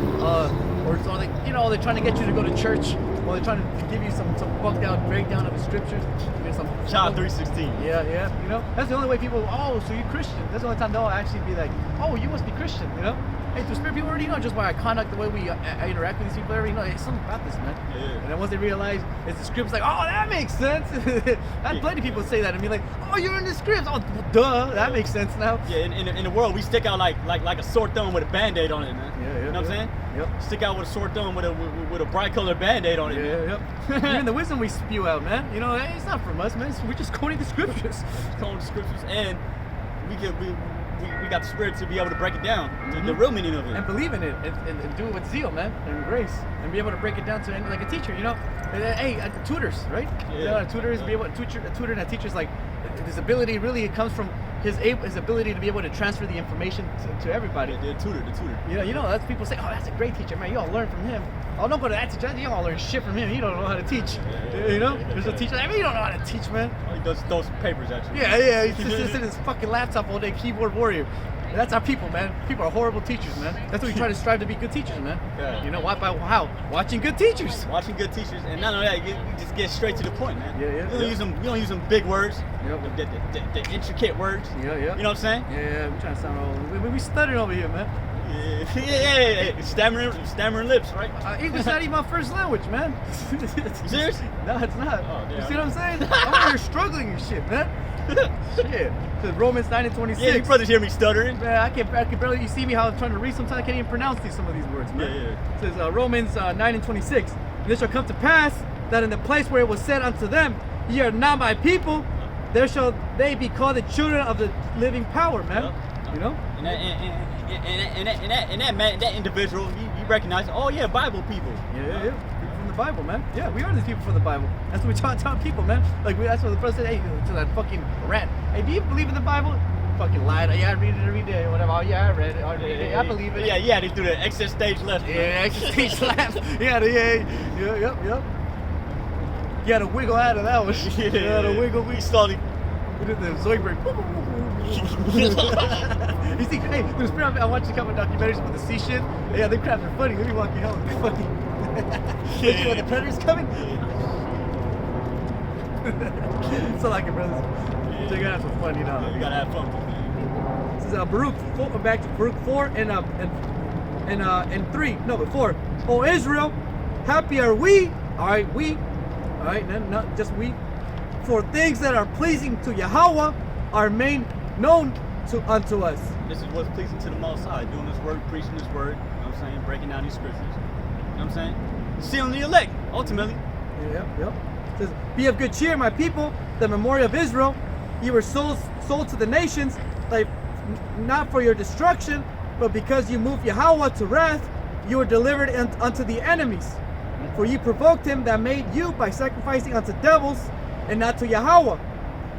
so they, you know, they're trying to get you to go to church, or they're trying to give you some bugged out breakdown of the scriptures. You know, some John 3:16. Yeah. You know, that's the only way people. Oh, so you're Christian? That's the only time they'll actually be like, "Oh, you must be Christian." You know. Hey, the spirit people already know just by our conduct, the way we interact with these people. They already know there's something about this, man. Yeah. And then once they realize it's the script's like, oh, that makes sense. I had plenty of people say that and be like, oh, you're in the script. Oh, duh, that makes sense now. Yeah, in the world, we stick out like a sore thumb with a Band-Aid on it, man. Yeah, You know what I'm saying? Yep. Stick out with a sore thumb with a bright colored Band-Aid on it. man. Yep. Even the wisdom we spew out, man. You know, hey, it's not from us, man. We're just quoting the scriptures. Calling the scriptures, and we got the spirit to be able to break it down, the real meaning of it. And believe in it, and do it with zeal, man, and grace, and be able to break it down to like a teacher, you know. And, hey, tutors, right? Yeah. You know, tutors be able to tutor and a teacher's like his ability really it comes from his ability to be able to transfer the information to everybody. The tutor. You know, that's people say, oh, that's a great teacher, man. You all learn from him. Oh, don't go to that teacher. You all learn shit from him. You don't know how to teach. You know, there's a teacher. I mean, you don't know how to teach, man. Oh, he does those papers at you. Yeah. He's just sitting in his fucking laptop all day, keyboard warrior. And that's our people, man. People are horrible teachers, man. That's why we try to strive to be good teachers, man. Yeah. You know, how? Watching good teachers. Watching good teachers, and not only that, you just get straight to the point, man. Yeah. You don't use them big words. Yep. The intricate words. Yeah. You know what I'm saying? Yeah, we trying to sound all. We stuttering over here, man. Yeah. Stammering lips, right? English not even my first language, man. You serious? No, it's not. Oh, You damn. see what I'm saying? I'm over here struggling and shit, man. Shit. So Romans 9:26. Yeah, you brothers hear me stuttering. Man, I can barely. You see me how I'm trying to read. Sometimes I can't even pronounce some of these words, man. Yeah. It says Romans 9:26. And it shall come to pass that in the place where it was said unto them, ye are not my people, there shall they be called the children of the living power, man. Yep. You know? And that individual, you recognize, oh yeah, Bible people. Yeah. People from the Bible, man. Yeah, we are the people from the Bible. That's what we tell people, man. Like that's what the brother said. Hey, to that fucking rat. Hey, do you believe in the Bible? Fucking lied. Yeah, I read it every day. Whatever. Oh yeah, I read it. I believe it. Yeah, you had to do the exit stage left. Yeah, exit stage left. Yep. You had to wiggle out of that one. You had to wiggle. We started. We did the Zoidberg. You see, hey, there's I watched a couple of documentaries with the sea shit. Yeah, they crap are funny. Let me walk you home. They're funny. You know when the predator's coming? So like it, brothers. So you gotta have some fun, you know. You gotta have fun. This is Baruch. Back to Baruch 4 and 3. No, but 4. Oh Israel, happy are we. All right, we. All right, not just we. For things that are pleasing to Yahawah are made known unto us. This is what's pleasing to the Most High, doing this word, preaching this word, you know what I'm saying, breaking down these scriptures. You know what I'm saying? Sealing the elect, ultimately. Yep. It says, be of good cheer, my people, the memorial of Israel. You were sold to the nations, like not for your destruction, but because you moved Yahawah to wrath, you were delivered unto the enemies. For you provoked him that made you by sacrificing unto devils, and not to Yahawah.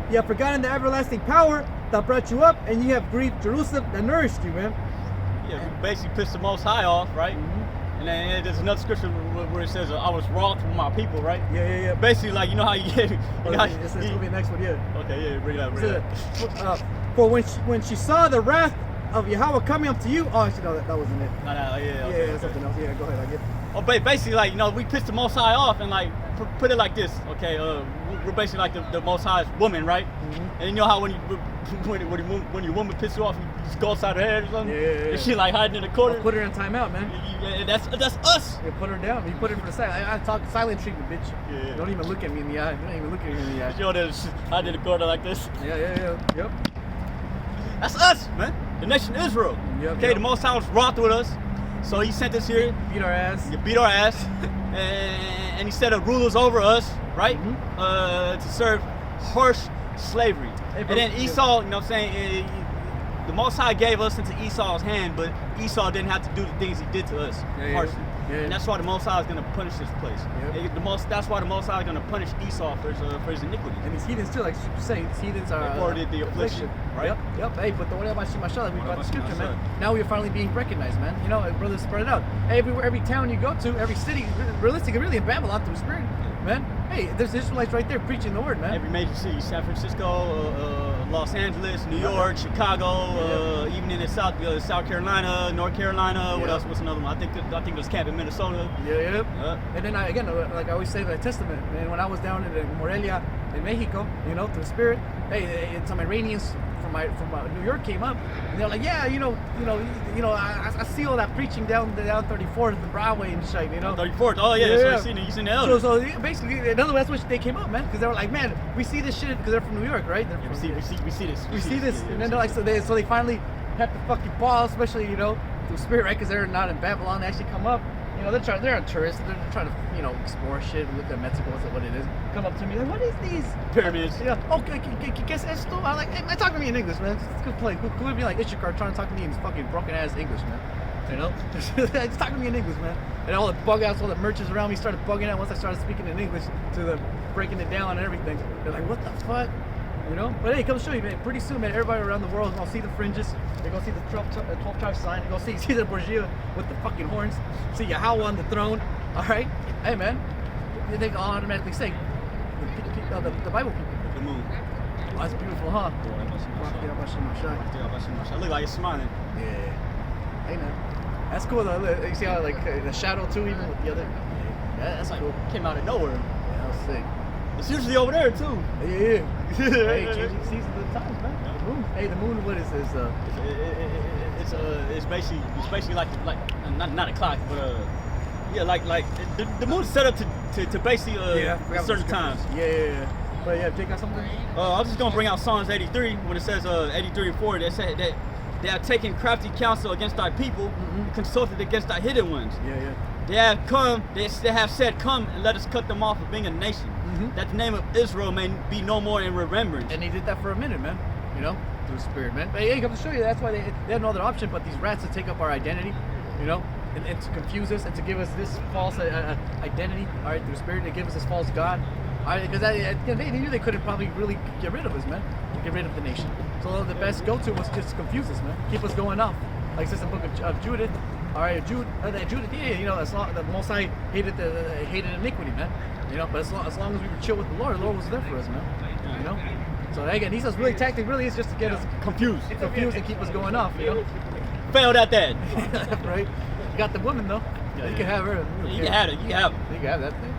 You have forgotten the everlasting power that brought you up, and you have grieved Jerusalem that nourished you, man. Yeah, we basically pissed the Most High off, right? Mm-hmm. And then there's another scripture where it says, I was wroth with my people, right? Yeah. Basically, like, you know how you get... This will be the next one, yeah. Okay, yeah, bring it up. For when she saw the wrath of Yahawah coming up to you. Oh, actually, no, that wasn't it. Okay. Something else. Yeah, go ahead. I get. Oh, basically, like, you know, we pissed the Most High off and, like, put it like this, okay? We're basically like the Most High's woman, right? Mm-hmm. And you know how when your woman pisses you off, you just go outside her head or something? Yeah. And she, like, hiding in the corner? I'll put her in timeout, man. Yeah, that's us. You put her down. You put her for the side. I talk silent treatment, bitch. Yeah. Don't even look at me in the eye. Don't even look at me in the eye. You know, there's hiding in the corner like this. Yeah. Yep. That's us, man. The nation of Israel. Yep. The Most High was wroth with us. So he sent us here. Beat our ass. You beat our ass. and he set up rulers over us, right? Mm-hmm. To serve harsh slavery. Hey, bro, and then Esau, you know what I'm saying? The Most High gave us into Esau's hand, but Esau didn't have to do the things he did to us harshly. Yeah. And that's why the Most High is going to punish this place. Yep. That's why the Most High is going to punish Esau for his iniquity. And these heathens too, like you say, these heathens are the affliction, right? Yep. Hey, but the way about Shimashah, we brought the scripture, man. Now we are finally being recognized, man. You know, brothers, spread it out. Hey, every town you go to, every city, realistically, really in Babylon, through spirit, man. Hey, there's Israelites right there preaching the word, man. Every major city, San Francisco, Los Angeles, New York, Chicago, even in the South Carolina, North Carolina. What else? What's another one? I think there's camp in Minnesota. And then like I always say, the Testament, man. When I was down in Morelia, in Mexico, you know, through spirit, hey, some Iranians from New York came up, and they're like, yeah, I see all that preaching down 34th, the Broadway and shit, you know. 34th, oh yeah, that's what you seen the elders. So basically, in other words, that's what they came up, man, because they were like, man, we see this shit, because they're from New York, right? We see this, and then they're like, so they finally have to fucking pause, especially, you know, through spirit, right? Because they're not in Babylon, they actually come up. You know, they're on tourists. They're trying to, you know, explore shit and look at Mexico, what it is. Come up to me like, what is these pyramids? Yeah. Okay, guess esto. I'm like, hey, man, talk to me in English, man. It's good play. Could be like Ishikar trying to talk to me in fucking broken ass English, man. You know, just talk to me in English, man. And all the bug outs, all the merchants around me started bugging out once I started speaking in English to them, breaking it down and everything. They're like, what the fuck? You know? But hey, come show you, man. Pretty soon, man, everybody around the world is gonna see the fringes. They're gonna see the 12 tribes sign. They're gonna see the bourgeois with the fucking horns. See Yahawah on the throne. Alright? Hey, man. They automatically say, the Bible people. The moon. Oh, that's beautiful, huh? It look like it's smiling. Yeah. Hey, man. That's cool, though. You see how, like, the shadow, too, even with the other. Yeah, that's like, cool. Came out of nowhere. Yeah, that was sick. It's usually over there too. Yeah. Hey, changing seasons of the times, man. The moon. Hey, the moon. What is this? It's basically like not a clock, but like the moon's set up to basically certain times. Yeah. But yeah, take out something. I was just gonna bring out Psalms 83 when it says 83:4. They say that they have taken crafty counsel against thy people, consulted against thy hidden ones. Yeah. They have said, come and let us cut them off of being a nation. That the name of Israel may be no more in remembrance. And he did that for a minute, man. You know, through spirit, man. But hey, come to show you, that's why they had no other option but these rats to take up our identity, you know, and to confuse us and to give us this false identity, all right, through spirit, to give us this false God. All right, because they knew they couldn't probably really get rid of us, man. Get rid of the nation. So the best go-to was just confuse us, man. Keep us going off. Like it says in the book of Judith. All right, Judith, you know, as long the Most High hated iniquity, man. You know, but as long as we were chill with the Lord was there for us, man. You know. So again, Esau's really tactic really is just to get us confused and keep us going off. You know. Failed at that. Right. You got the woman though. Yeah, you can have her. You can have it. You can have that thing.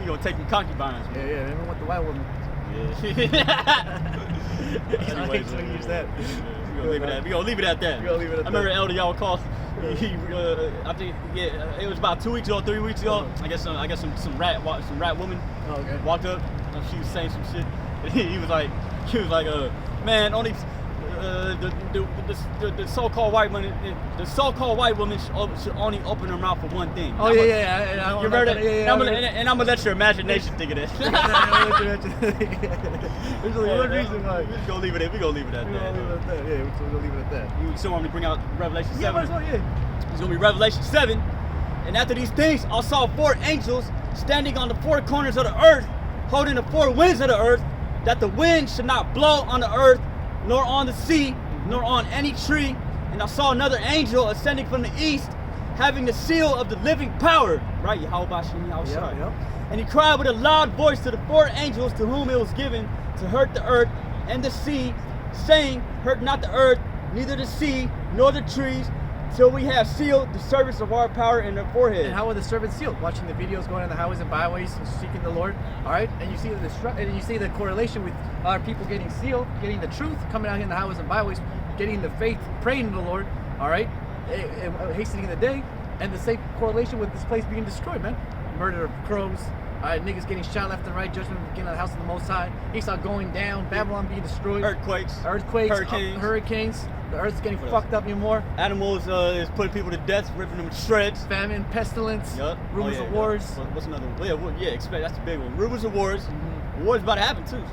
You gonna take them concubines. Man. Yeah. Remember what the white woman. Yeah. Anyways, we use that. We're gonna leave it at that. I remember Elder y'all called. I think it was about 2 weeks ago, 3 weeks ago. I guess some rat woman walked up. She was saying some shit. And he was like, man, only the so-called white woman should only open her mouth for one thing. Oh yeah. You remember that? And I'm gonna let your imagination think of that. There's only one reason why. We're gonna leave it at that. We're gonna leave it at that. You still want me to bring out Revelation 7? Yeah. It's gonna be Revelation 7. And after these things, I saw 4 angels standing on the 4 corners of the earth, holding the 4 winds of the earth, that the wind should not blow on the earth, nor on the sea, nor on any tree. And I saw another angel ascending from the east, having the seal of the living power, right? Yahawah. And he cried with a loud voice to the 4 angels to whom it was given to hurt the earth and the sea, saying, hurt not the earth, neither the sea nor the trees, till we have sealed the service of our power in their forehead. And how are the servants sealed? Watching the videos, going on the highways and byways, and seeking the Lord. All right, and you see the correlation with our people getting sealed, getting the truth, coming out here in the highways and byways, getting the faith, praying to the Lord. All right, hastening the day, and the same correlation with this place being destroyed, man. Murder of crows. All right, niggas getting shot left and right, judgment getting out of the house of the Most High. Esau going down, Babylon being destroyed. Earthquakes, hurricanes. The earth's getting fucked up even more. Animals is putting people to death, ripping them to shreds. Famine, pestilence, yep. rumors of wars. What's another one? Expect that's the big one. Rumors of wars. Wars about to happen too.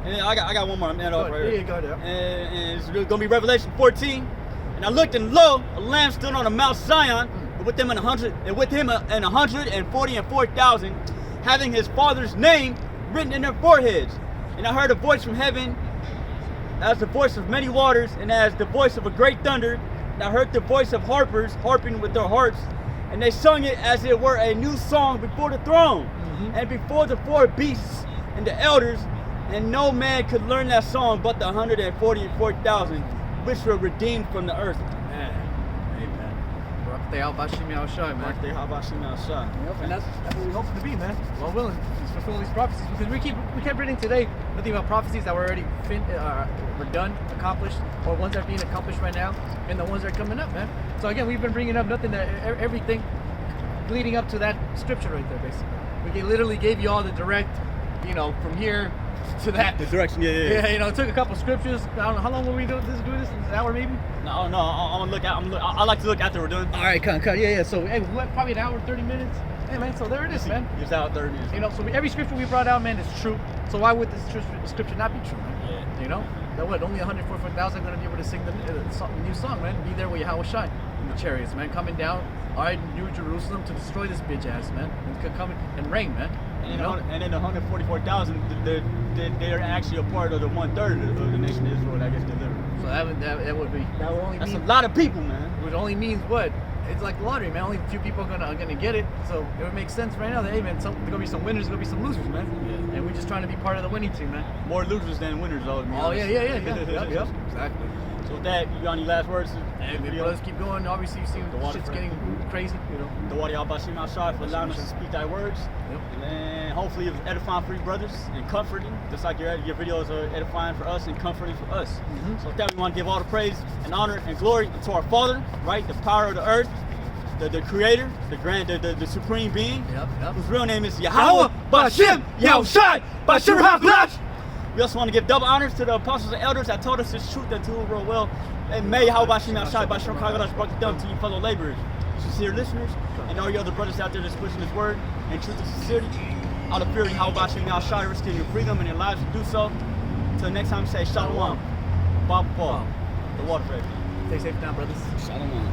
And then I got one more. I'm gonna right here. Yeah, go there. And it's gonna be Revelation 14. And I looked, and lo, a lamb stood on the Mount Zion, and with him 144,000, having his father's name written in their foreheads. And I heard a voice from heaven, as the voice of many waters, and as the voice of a great thunder. And I heard the voice of harpers harping with their harps, and they sung it as it were a new song before the throne, and before the four beasts and the elders. And no man could learn that song but the 144,000, which were redeemed from the earth. Amen. Bahasham, man. Yep, and that's what we hope to be, man. Well willing to fulfill these prophecies, because we kept reading today nothing about prophecies that were already were done, accomplished, or ones that are being accomplished right now, and the ones that are coming up, man. So again, we've been bringing up everything leading up to that scripture right there, basically. We literally gave you all the direct, from here to that. The direction, yeah. It took a couple scriptures. I don't know how long will we do this? An hour maybe? No. I like to look after we're done. All right, cut. Yeah. So hey, we went probably an hour 30 minutes. Hey man, so there it is, man. It's out 30 minutes. So every scripture we brought out, man, is true. So why would this scripture not be true, man? Yeah. That what? Only 144,000 are gonna be able to sing the new song, man. Be there with yahawashi in the chariots, man, coming down. All right, New Jerusalem to destroy this bitch ass, man. And come and reign, man. And then the 144,000, they're actually a part of the 1/3 of the nation of Israel that gets delivered. So that would only That's mean a lot of people, man. It only means what? It's like the lottery, man. Only a few people are gonna get it. So it would make sense right now that, hey man, there's gonna be some winners, there's gonna be some losers, man. Yeah. And we're just trying to be part of the winning team, man. More losers than winners, though. Oh yeah. Yep. Exactly. So with that, you got any last words? Hey, let's keep going. Obviously, you see shit's getting crazy. The water bahasham outside for allowing us to speak thy words. Yep. And hopefully it's edifying for you brothers and comforting, just like your videos are edifying for us and comforting for us. So with that, we want to give all the praise and honor and glory to our Father, right? The power of the earth, the Creator, the Supreme Being, whose real name is Yahawah, bahasham, yahawashi, bahasham. We also want to give double honors to the apostles and elders that told us this truth and to whom real well. And may yahawah, bahasham, qadash brought them to you fellow laborers, sincere listeners, and all your other brothers out there that's pushing this word and truth and sincerity. Out of fear, yahawah, bahasham, risking your freedom and your lives to do so. Until next time, say shalom. Bob, the water favorite. Stay safe now, brothers. Shalom.